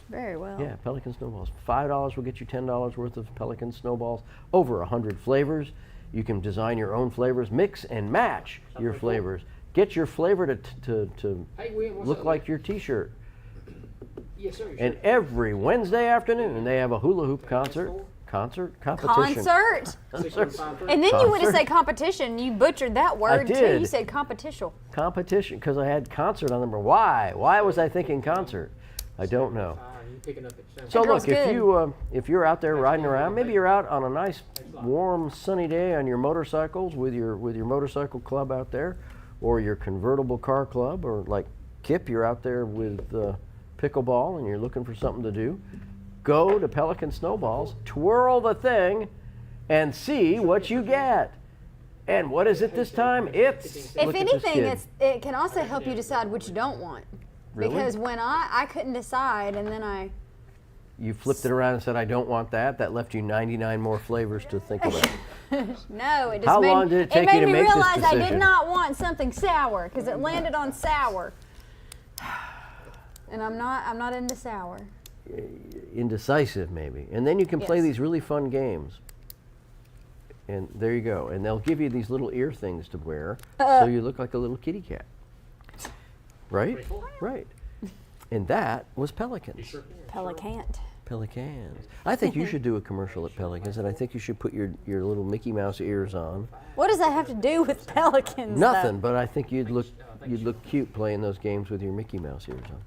Very well. Yeah, Pelican Snowballs. $5 will get you $10 worth of Pelican Snowballs. Over 100 flavors. You can design your own flavors, mix and match your flavors. Get your flavor to Hey, William, what's look up, like your T-shirt. Yes, sir. And every Wednesday afternoon, they have a hula hoop competition. Concert? Concert. And then you would have said competition. You butchered that word too. did. You said competition. Competition, because I had concert on the number. Why? Why was I thinking concert? I don't know. You picking up at So That girl's look, good. if you're out there riding around, maybe you're out on a nice, warm, sunny day on your motorcycles with your motorcycle club out there, or your convertible car club, or like Kip, you're out there with pickleball and you're looking for something to do. Go to Pelican Snowballs, twirl the thing, and see what you get. And what is it this time? It's If look at this anything, kid. it can also help you decide what you don't want. Really? Because when I couldn't decide, and then You flipped it around and said, "I don't want that." That left you 99 more flavors to think about. no, it just How made, long did it take you made to me make this realize I did decision? not want something sour because it landed on sour, and I'm not into sour. Indecisive, maybe. And then you can play Yes. these really fun games. And there you go. And they'll give you these little ear things to wear, so you look like a little kitty cat. Right? Pretty cool. Right. And that was Pelicans. Pelicant. Pelicans. I think you should do a commercial at Pelicans, and I think you should put your little Mickey Mouse ears on. What does that have to do with pelicans? Nothing, Though? but I think you'd look cute playing those games with your Mickey Mouse ears on.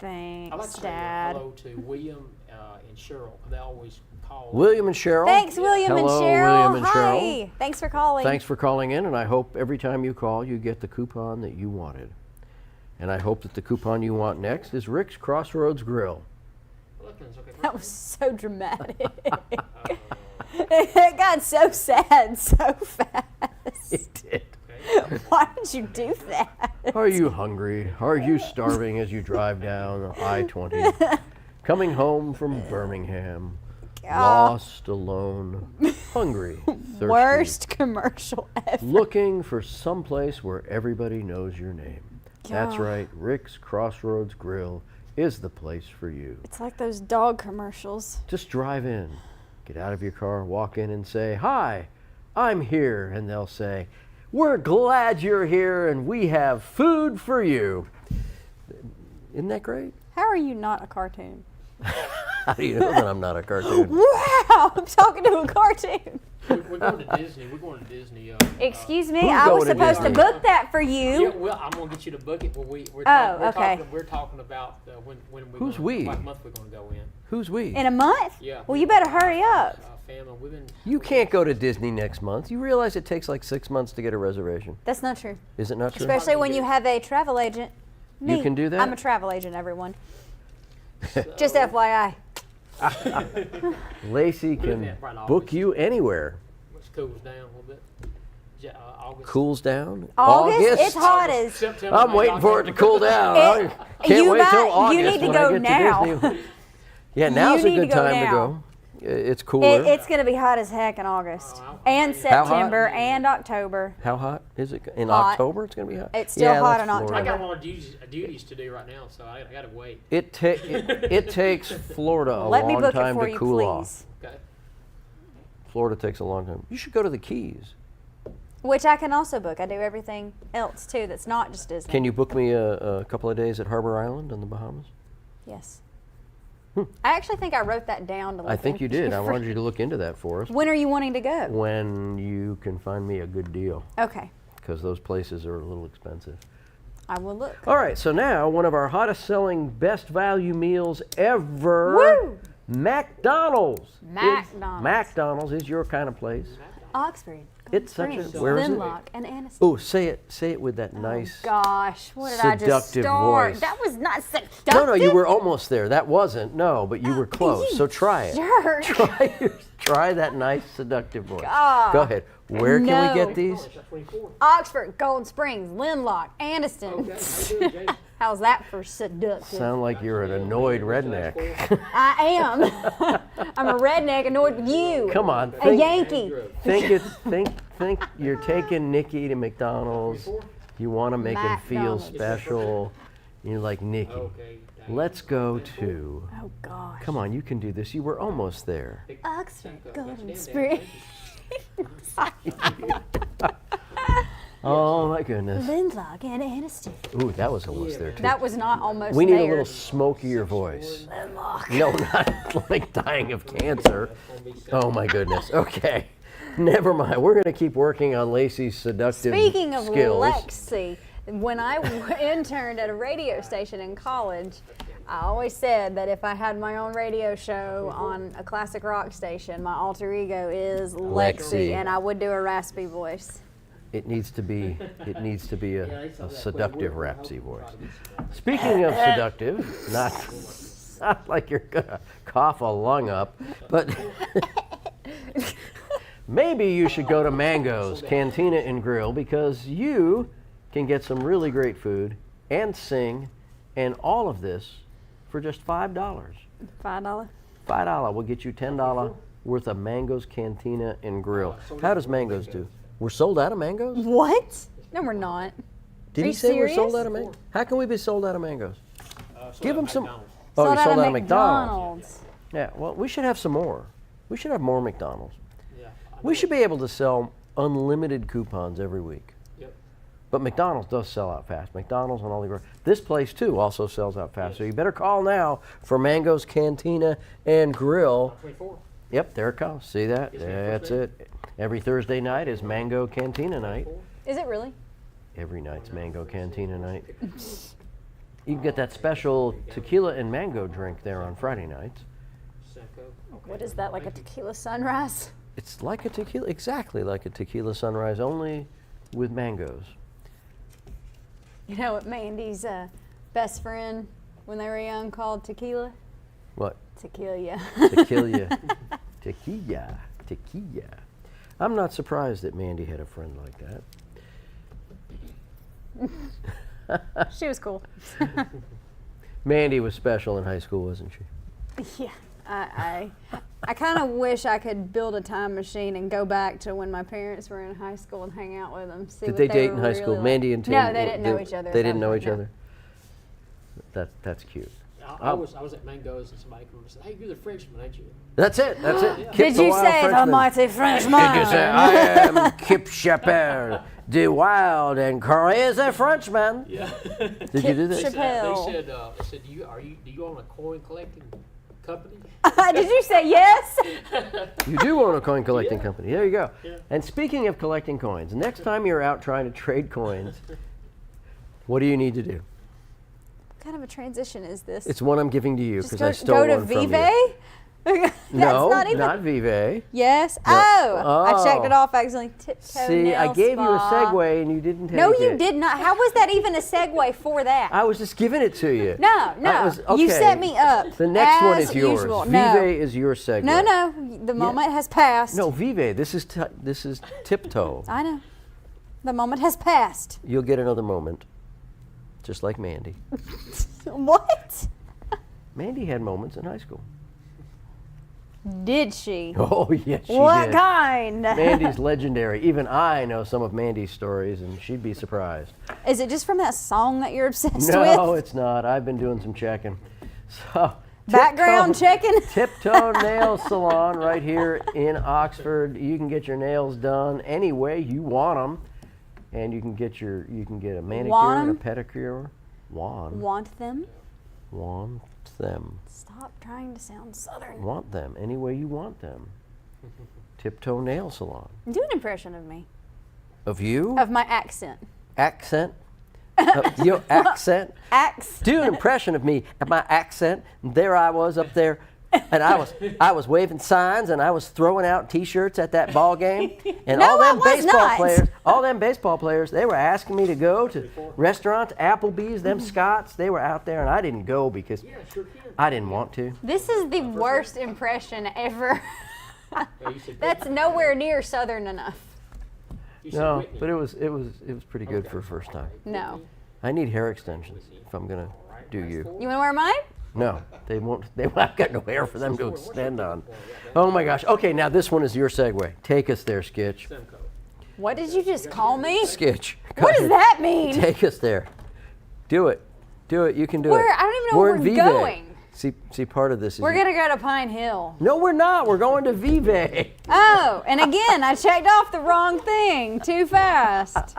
I'd like Thanks, to say Dad. hello to William and Cheryl. They always call. William and Cheryl. Thanks, William and Hello, Cheryl. William and Hi. Cheryl. Thanks for calling. Thanks for calling in, and I hope every time you call, you get the coupon that you wanted. And I hope that the coupon you want next is Rick's Crossroads Grill. Pelicans, okay, That was so dramatic. It got so sad so fast. It did. Why did you do that? Are you hungry? Are you starving as you drive down I-20? Coming home from Birmingham, lost, alone, hungry, thirsty, Worst commercial ever. looking for some place where everybody knows your name. That's God. right, Rick's Crossroads Grill is the place for you. It's like those dog commercials. Just drive in, get out of your car, walk in and say, "Hi, I'm here." And they'll say, "We're glad you're here and we have food for you." Isn't that great? How are you not a cartoon? How do you know that I'm not a cartoon? Wow, I'm talking to a cartoon. We're going to Disney. We're going to Disney. Excuse me, Who's I was going to supposed to Disney? book that for Yeah, you. well, I'm gonna get you to book it. But okay. We're talking about when we. Who's we? What month we're gonna go in? Who's we? In a month? Yeah. Well, you better hurry up. Family. We've been. You can't go to Disney next month. You realize it takes like 6 months to get a reservation. That's not true. Is it not true? Especially when you have a travel agent. You can do that? I'm a travel agent, everyone. Just FYI. Lacey can book you anywhere. Which cools down a little bit. August. Cools down. August? It's hot as. September. I'm waiting for it to cool down. It- I can't you wait might- till you August need to when go I get now. to Disney. Yeah, now's You a need to good go time to now. go. It's cooler. It's going to be hot as heck in August. Oh, And hot? September and October. How hot is it? In Hot. October, it's going to be hot. It's still hot that's in Florida. I October. got a lot of duties to do right now, so I gotta wait. It takes Florida a Let me long book it time for to you, cool please. off. Okay. Florida takes a long time. You should go to the Keys. Which I can also book. I do everything else too that's not just Disney. Can you book me a couple of days at Harbor Island in the Bahamas? Yes. I actually think I wrote that down to look I think you into did. I for- wanted you to look into that for us. When are you wanting to go? When you can find me a good deal, Okay. because those places are a little expensive. I will look. All right, so now one of our hottest selling best value meals ever. Woo! McDonald's. McDonald's. McDonald's is your kind of place. Oxford. It's such a. Where is it? Linlock and Anniston. Oh, say it with that nice. Gosh, what did I just seductive start? voice. That was not seductive. No, you were almost there. That wasn't. No, but you were close. you So try it. jerk. Try that nice seductive voice. God. Go ahead. Where can No. we get these? 24. Oxford, Gold Springs, Linlock, Anniston. Okay. How you doing, James? How's that for seductive? Sound like you're an annoyed redneck. I am. I'm a redneck annoyed with you. Come on, A Yankee. think you're taking Nikki to McDonald's. You want to make him feel McDonald's. special. You're like, Nikki, Okay. let's go to. Oh gosh. Come on, you can do this. You were almost there. Oxford, Golden Damn, Springs. Oh my goodness. Linlock and Anniston. Ooh, that was almost there too. That was not almost We need there. a little smokier voice. Linlock. No, not like dying of cancer. Oh my goodness. Okay. Never mind. We're going to keep working on Lacey's seductive Speaking of skills. Lexi, when I interned at a radio station in college, I always said that if I had my own radio show on a classic rock station, my alter ego is Lexi, Lexi. and I would do a raspy voice. It needs to be a seductive rapsy voice. Speaking of seductive, not like you're gonna cough a lung up, but maybe you should go to Mango's Cantina and Grill, because you can get some really great food and sing, and all of this for just $5. $5? $5 will get you $10 worth of Mango's Cantina and Grill. How does Mango's do? We're sold out of Mango's? What? No, we're not. Did Are he you say we're sold serious? out of Mango's? How can we be sold out of Mango's? Give him some. McDonald's. Oh, you sold out of McDonald's. Yeah, well, we should have some more. We should have more McDonald's. Yeah. I We know. should be able to sell unlimited coupons every week. Yep. But McDonald's does sell out fast. McDonald's and all the this place too also sells out fast. So you better call now for Mango's Cantina and Grill. 24. Yep, there it comes. See that? Yes, ma'am. That's it. Every Thursday night is Mango Cantina night. Is it really? Every night's Mango Cantina night. You can get that special tequila and mango drink there on Friday nights. Senko. What is that, like a tequila sunrise? It's like a tequila, exactly like a tequila sunrise, only with mangoes. You know what Mandy's best friend when they were young called tequila? What? Tequila. Tequila. Tequila. Tequila. I'm not surprised that Mandy had a friend like that. She was cool. Mandy was special in high school, wasn't she? Yeah. I kind of wish I could build a time machine and go back to when my parents were in high school and hang out with them. See Did what they they date were in high school? really Mandy like. and Tim? No, they didn't know each other. They didn't know each No. other? That's cute. I was at Mango's and somebody came over and said, "Hey, you're the Frenchman, ain't you?" That's it. That's it. Kip Did the you Wild say the Frenchman. mighty Frenchman? Did you say, I am Kip Chappelle, the wild and crazy Frenchman? Yeah. Did you do that? Chappelle. They said, "Do you own a coin collecting company. Did you say yes? You do own a coin collecting company. There you go. Yeah. And speaking of collecting coins, next time you're out trying to trade coins, what do you need to do? What kind of a transition is this? It's one I'm giving to you Just because I stole go one to from you. Vive? That's No, not even. not Vive. Yes. No. Oh, I checked Oh. it off accidentally. Tiptoe See, I nail gave you a spa. segue and you didn't take No, it. you did not. How was that even a segue for that? I was just giving it to you. No. You okay. set me up. The next one as is yours. usual. Vive No. is your segue. No. The moment has passed. No, Vive. This is tiptoe. I know. The moment has passed. You'll get another moment, just like Mandy. What? Mandy had moments in high school. Did she? Oh, yes, she What did. kind? Mandy's legendary. Even I know some of Mandy's stories, and she'd be surprised. Is it just from that song that you're obsessed No, with? it's not. I've been doing some checking. So, Background checking? Tiptoe Nail Salon right here in Oxford. You can get your nails done any way you want them, and you can get a manicure Want and a 'em? pedicure. Want them? Want them. Stop trying to sound southern. Want them any way you want them. Tiptoe Nail Salon. Do an impression of me. Of you? Of my accent. Accent? Your accent? Do an impression of me at my accent. And there I was up there, and I was waving signs, and I was throwing out T-shirts at that ball game. And No, all them I was not. all them baseball players, they were asking me to go to restaurants, Applebee's, them Scots. They were out there, and I didn't go because Yeah, sure can. I didn't want to. This is the worst impression ever. Oh, you said That's nowhere near southern enough. you said No, Whitney. but it was pretty good for a first time. No. I need hair extensions if I'm gonna do you. You want to wear mine? No, they won't. I've got no hair for them to extend on. Oh my gosh. Okay, now this one is your segue. Take us there, Skitch. Simcoe. What did you just call me? Skitch. What does that mean? Take us there. Do it. Do it. You can do Where? it. I don't even know where in we're Vive. going. See, part of this is. We're going to go to Pine Hill. No, we're not. We're going to Vive. Oh, and again, I checked off the wrong thing too fast.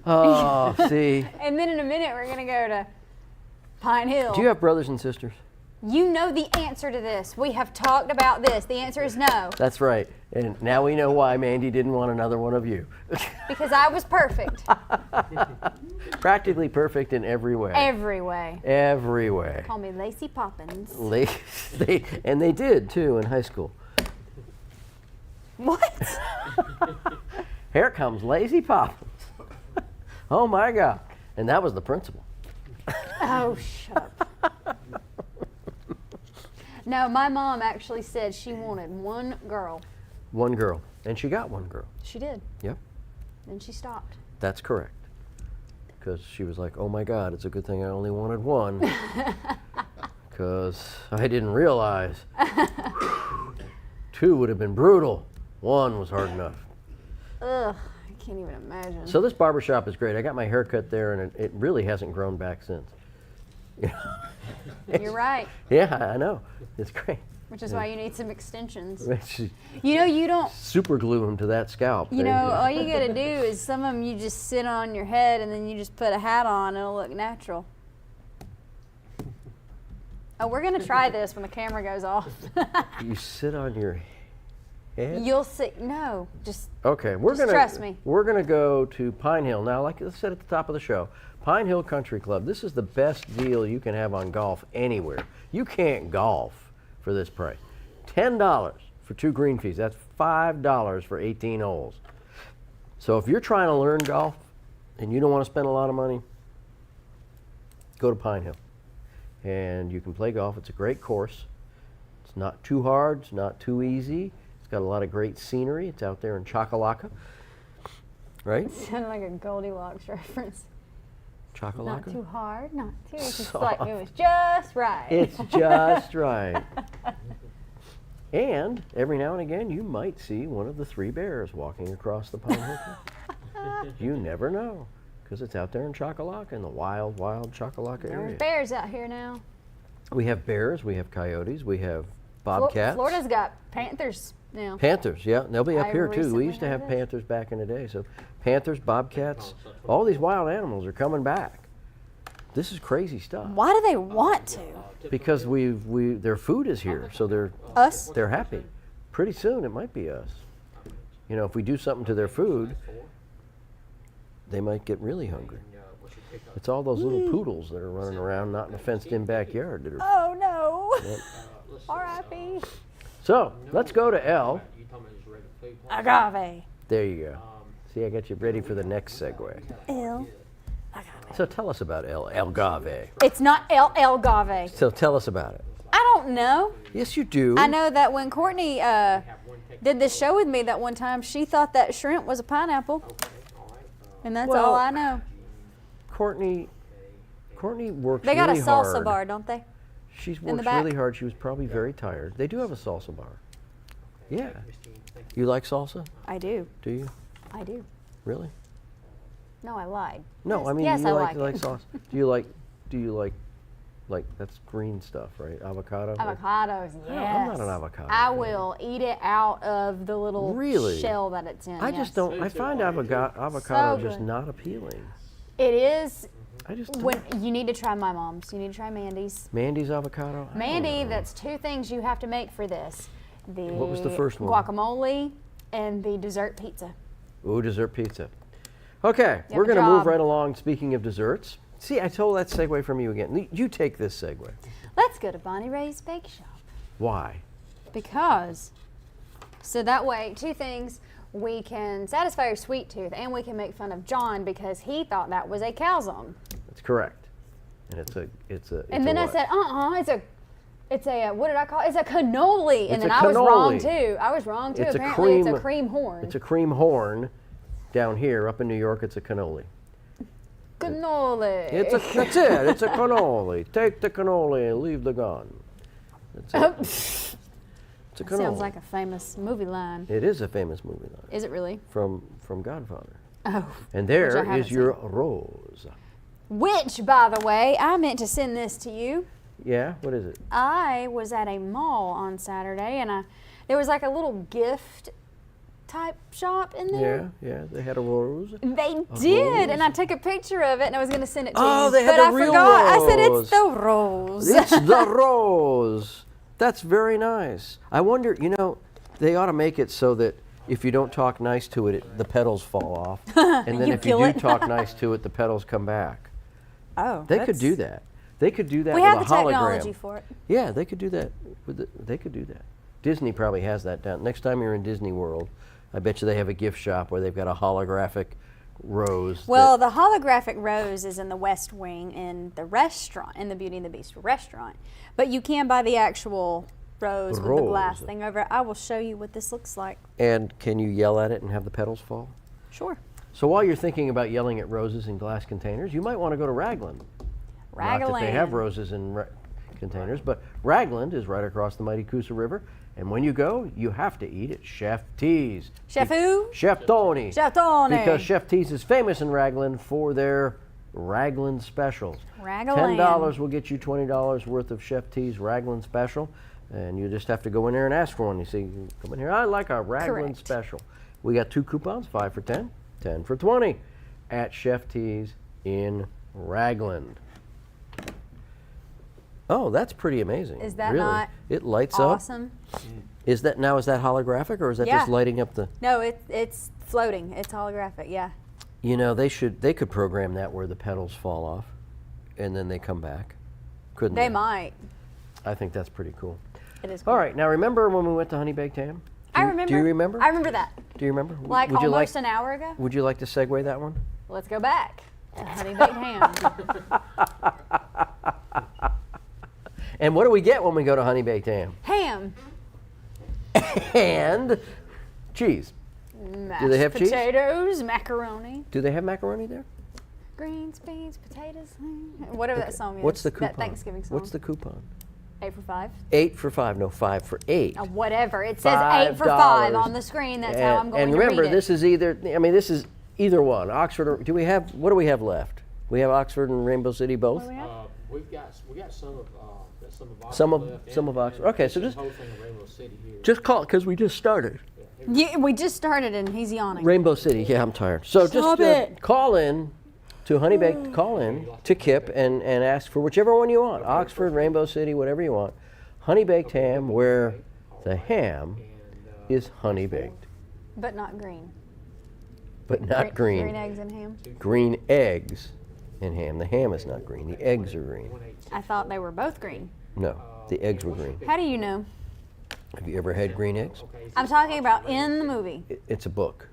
Oh, see. And then in a minute, we're going to go to Pine Hill. Do you have brothers and sisters? You know the answer to this. We have talked about this. The answer is no, That's right. And now we know why Mandy didn't want another one of you. because I was perfect Practically perfect in every way. every way. Every way. Call me Lacey Poppins. And they did too in high school. What? Here comes Lazy Poppins. Oh my God. And that was the principal. Oh, shut up. No, my mom actually said she wanted one girl. One girl. And she got one girl. She did. Yep. Then she stopped. That's correct. Because she was like, oh my God, it's a good thing I only wanted one. Because I didn't realize 2 would have been brutal. 1 was hard enough. Ugh, I can't even imagine. So this barbershop is great. I got my hair cut there, and it really hasn't grown back since. You're right, Yeah, I know. It's great. which is why you need some extensions. She You know, you don't. super glue them to that scalp. You There know, go. all you gotta do is some of them you just sit on your head and then you just put a hat on and it'll look natural. Oh, we're gonna try this when the camera goes off. You sit on your head? You'll see. No, just Okay, we're Just gonna trust me. We're gonna go to Pine Hill now. Like I said at the top of the show, Pine Hill Country Club. This is the best deal you can have on golf anywhere. You can't golf for this price. $10 for 2 green fees. That's $5 for 18 holes. So if you're trying to learn golf and you don't want to spend a lot of money, go to Pine Hill, and you can play golf. It's a great course. It's not too hard. It's not too easy. It's got a lot of great scenery. It's out there in Chakalaka, right? sounded like a Goldilocks reference. Not Chakalaka. too hard, not too. It's just Soft. like it was just right. It's just right. And every now and again, you might see one of the 3 bears walking across the Pine Hill Club. You never know, because it's out there in Chakalaka, in the wild, wild Chakalaka There's area. bears out here now. We have bears, we have coyotes, we have bobcats. Florida's got panthers now. Panthers, yeah, they'll be up I here too. We recently used to heard have this. panthers back in the day. So panthers, bobcats, all these wild animals are coming back. This is crazy stuff. Why do they want to? Because their food is here, so Us? they're happy. Pretty soon it might be us. You know, if we do something to their food, they might get really hungry. It's all those little poodles that are running around, not in a fenced-in backyard. That are, Oh no. Yep. R.I.P. So let's go to L. Agave. There you go. See, I got you ready for the next segue. L. So tell us about El Agave. It's not El Agave. So tell us about it. I don't know. Yes, you do. I know that when Courtney did this show with me that one time, she thought that shrimp was a pineapple. And that's Well, all I know. Courtney works They got really a salsa hard. bar, don't they? She's the worked back. really hard. She was probably very tired. They do have a salsa bar. Yeah. You like salsa? I do. Do you? I do. Really? No, I lied. No, Yes, I mean yes, you I like like it. salsa. Do you like that's green stuff, right? Avocado? Avocados, yes. I'm not an avocado I fan. will eat it out of the little Really? shell that it's in. I yes. just don't. I find avocado So just good. not appealing. It is. I just don't. When you need to try my mom's. You need to try Mandy's. Mandy's avocado. I don't Mandy, know. that's two things you have to make for this. What was the first one? Guacamole and the dessert pizza. Ooh, dessert pizza. Okay, You we're have a going to move job. right along. Speaking of desserts, see, I told that segue from you again. You take this segue. Let's go to Bonnie Ray's Bake Shop. Why? Because, so that way, two things, we can satisfy your sweet tooth and we can make fun of John because he thought that was a calzone. That's correct. And it's a. And then I what? said, it's a, what did I call it? It's a cannoli. It's And then a I was wrong cannoli. too. I was wrong too. It's a Apparently it's cream- a cream horn. It's a cream horn. Down here, up in New York, it's a cannoli. Cannoli. That's it. It's a cannoli. Take the cannoli and leave the gun. That's it. It's a cannoli. Sounds like a famous movie line. It is a famous movie line Is it really? from Godfather. Oh. And Which I there haven't is your rose. Which, by the way, I meant to send this to you. Yeah. What is it? I was at a mall on Saturday and there was like a little gift type shop in there. Yeah. They had a rose. They rose? did, and I took a picture of it and I was going to send it to you. Oh, they had but the I real forgot. I said rose. it's the rose. It's the rose. That's very nice. I wonder, they ought to make it so that if you don't talk nice to it, the petals fall off. And then You if you kill do it. talk nice to it, the petals come back. Oh, They could do that. They could do that We with have a the technology hologram. for it. Yeah, they could do that. They could do that. Disney probably has that down. Next time you're in Disney World, I bet you they have a gift shop where they've got a holographic rose. Well, the holographic rose is in the West Wing in the restaurant, in the Beauty and the Beast restaurant. But you can buy the actual rose with the glass Rose. thing over it. I will show you what this looks like. And can you yell at it and have the petals fall? Sure. So while you're thinking about yelling at roses in glass containers, you might want to go to Ragland. Not that they have Raglan. roses in containers, but Ragland is right across the mighty Coosa River. And when you go, you have to eat at Chef T's. Chef who? Chef Tony. Chef Tony. Because Chef T's is famous in Ragland for their Ragland specials. Ragland. $10 will get you $20 worth of Chef T's Ragland special. And you just have to go in there and ask for one. You see, come in here, I like a Ragland Correct. special. We got 2 coupons, 5 for 10, 10 for 20 at Chef T's in Ragland. Oh, that's pretty amazing. Is that really. not It lights up. Awesome. Is that holographic or is that Yeah. just lighting up the? No, it's floating. It's holographic, yeah. They could program that where the petals fall off and then they come back. Couldn't they? They might. I think that's pretty cool. It is cool. All right, now remember when we went to Honey Baked Ham? I remember. Do you remember? I remember that. Do you remember? Like would you almost an hour ago. Would you like to segue that one? Let's go back to Honey Baked Ham. And what do we get when we go to Honey Baked Ham? Ham. And cheese. Mashed they have cheese? potatoes, macaroni, Do they have macaroni there? greens, beans, potatoes, whatever that song is. What's the coupon? That Thanksgiving song. What's the coupon? 8 for 5. 8 for 5. No, 5 for 8. Whatever. It says 8 for 5 on the screen. That's how I'm going and to remember, read it. this is either one. Oxford or what do we have left? We have Oxford and Rainbow City both. What do we have? We got some of Oxford Some of- left, some and- of Oxford. and Okay, so the just- whole thing of Rainbow City here. Just call it because we just started. Yeah, we just started and he's yawning. Rainbow City. Yeah, I'm tired. So Stop just it. call in to Honey Baked. Call in to Kip and ask for whichever one you want. Oxford, Rainbow City, whatever you want. Honey Baked ham, where the ham is honey baked. But not green. But not green. Green eggs and ham. Green eggs and ham. The ham is not green. The eggs are green. I thought they were both green. No, the eggs were green. How do you know? Have you ever had green eggs? I'm talking about in the movie. It's a book.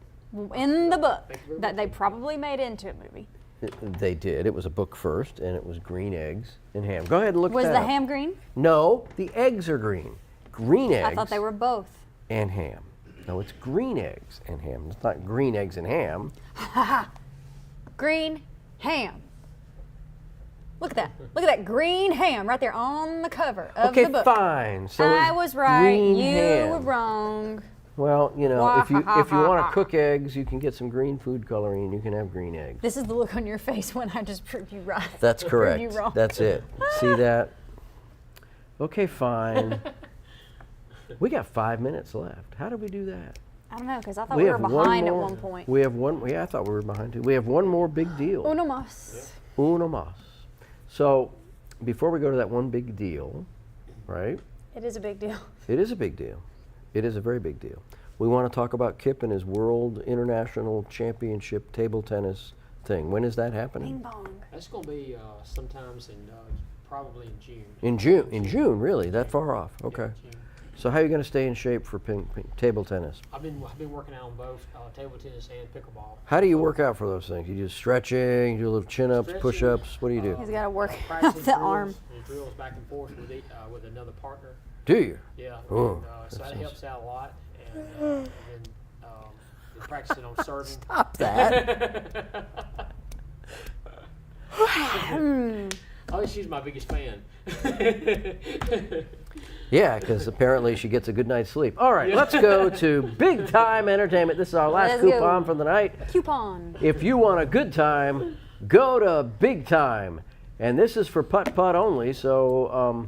In the book that they probably made into a movie. They did. It was a book first, and it was green eggs and ham. Go ahead and look at that. Was the up. ham green? No, the eggs are green. Green eggs. I thought they were both. And ham. No, it's green eggs and ham. It's not green eggs and ham. Green ham. Look at that. Look at that green ham right there on the cover of the book. Okay, fine. So I it's was right. green You ham. were wrong. Well, you know, if you want to cook eggs, you can get some green food coloring and you can have green eggs. This is the look on your face when I just proved you right. That's correct. Proved you wrong. That's it. See that? Okay, fine. We got 5 minutes left. How did we do that? I don't know, because I thought we were behind at one point. We have one. Yeah, I thought we were behind too. We have one more big deal. Uno mas. Uno mas. So, before we go to that one big deal, right? It is a big deal. It is a big deal. It is a very big deal. We want to talk about Kip and his World International Championship table tennis thing. When is that happening? Bing bong. That's going to be sometimes in probably in June. In June. In June, really? That far off? Okay. June. So how are you going to stay in shape for table tennis? I've been working out on both table tennis and pickleball. How do you work out for those things? You do stretching, you do little chin-ups, Stretching, push-ups. What do you do? He's got to work out Practicing the arm. drills back and forth with another partner. Do you? Yeah. Oh, so that sounds- helps out a lot. And then practicing on serving. Stop that. Oh, she's my biggest fan. Yeah, because apparently she gets a good night's sleep. All right, let's go to Big Time Entertainment. This is our last Let's go. coupon for the night. Coupon. If you want a good time, go to Big Time. And this is for putt-putt only, so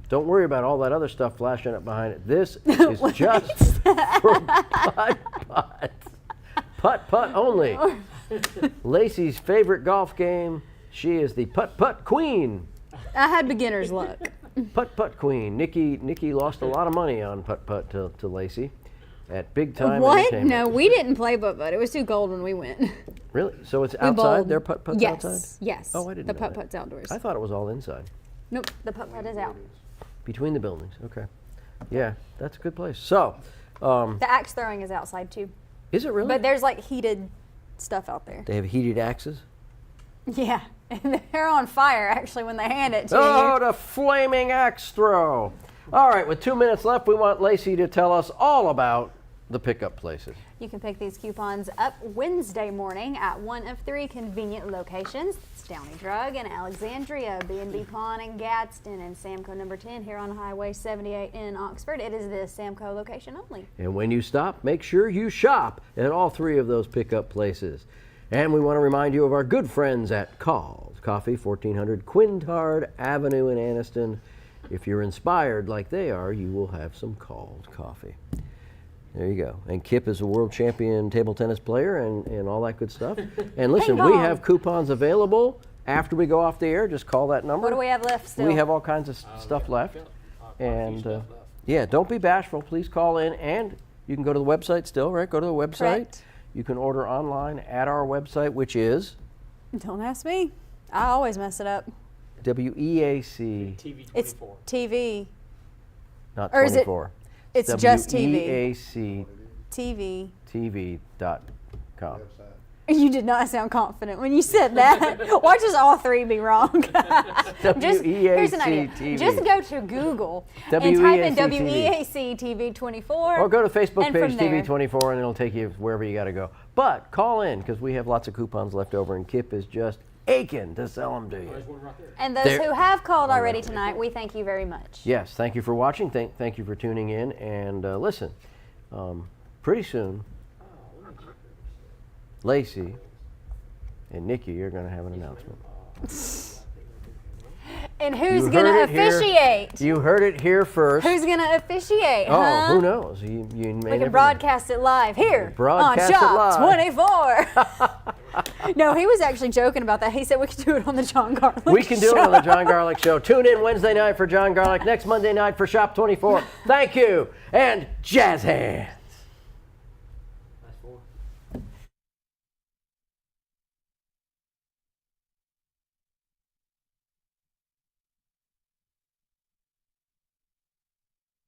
don't worry about all that other stuff flashing up behind it. This is just for putt-putt. Putt-putt only. Lacey's favorite golf game. She is the putt-putt queen. I had beginner's luck. Putt-putt queen. Nikki lost a lot of money on putt-putt to Lacey at Big Time What? Entertainment. No, we didn't play putt-putt. It was too cold when we went. Really? So it's We outside? bowled. Their putt-putt's Yes. outside? Yes. Oh, I didn't The know that. putt-putt's outdoors. I thought it was all inside. Nope, the putt-putt is out. Between the buildings. Okay. Yeah, that's a good place. So, The axe throwing is outside too. is it really? But there's like heated stuff out there. They have heated axes? Yeah. And they're on fire actually when they hand it to Oh, you. the flaming axe throw. All right, with 2 minutes left, we want Lacey to tell us all about the pickup places. You can pick these coupons up Wednesday morning at one of 3 convenient locations. It's Downey Drug in Alexandria, B&B Pawn in Gadsden, and Samco number 10 here on Highway 78 in Oxford. It is the Samco location only. And when you stop, make sure you shop at all 3 of those pickup places. And we want to remind you of our good friends at Called Coffee, 1400 Quintard Avenue in Anniston. If you're inspired like they are, you will have some Called Coffee. There you go. And Kip is a world champion table tennis player and all that good stuff. And listen, Ping we pong. have coupons available after we go off the air. Just call that number. What do we have left still? We have all kinds of stuff left. And yeah, don't be bashful. Please call in. And you can go to the website still, right? Go to the website. Correct. You can order online at our website, which is Don't ask me. I always mess it up. WEAC, TV24. It's TV. not Or is it- 24. It's just TV. WEAC TV. TV.com. You did not sound confident when you said that. Watch us all 3 be wrong. Just, here's an idea. WEAC Just TV. go to Google and type in WEAC WEAC TV24. Or go to Facebook and page from there- TV24 and it'll take you wherever you got to go. But call in because we have lots of coupons left over and Kip is just aching to sell them to you. There's one right there. And those There- who have called already tonight, we thank you very much. Yes, thank you for watching. Thank you for tuning in. And listen, pretty soon, Lacey and Nikki are going to have an announcement. And who's You going to heard it here. officiate? You heard it here first. Who's going to officiate, Oh, huh? who knows? You may We never can broadcast it live here Broadcast on it Shop live. 24. No, he was actually joking about that. He said we could do it on the John Garlic We can do Show. it on the John Garlic Show. Tune in Wednesday night for John Garlic, next Monday night for Shop 24. Thank you, and jazz hands.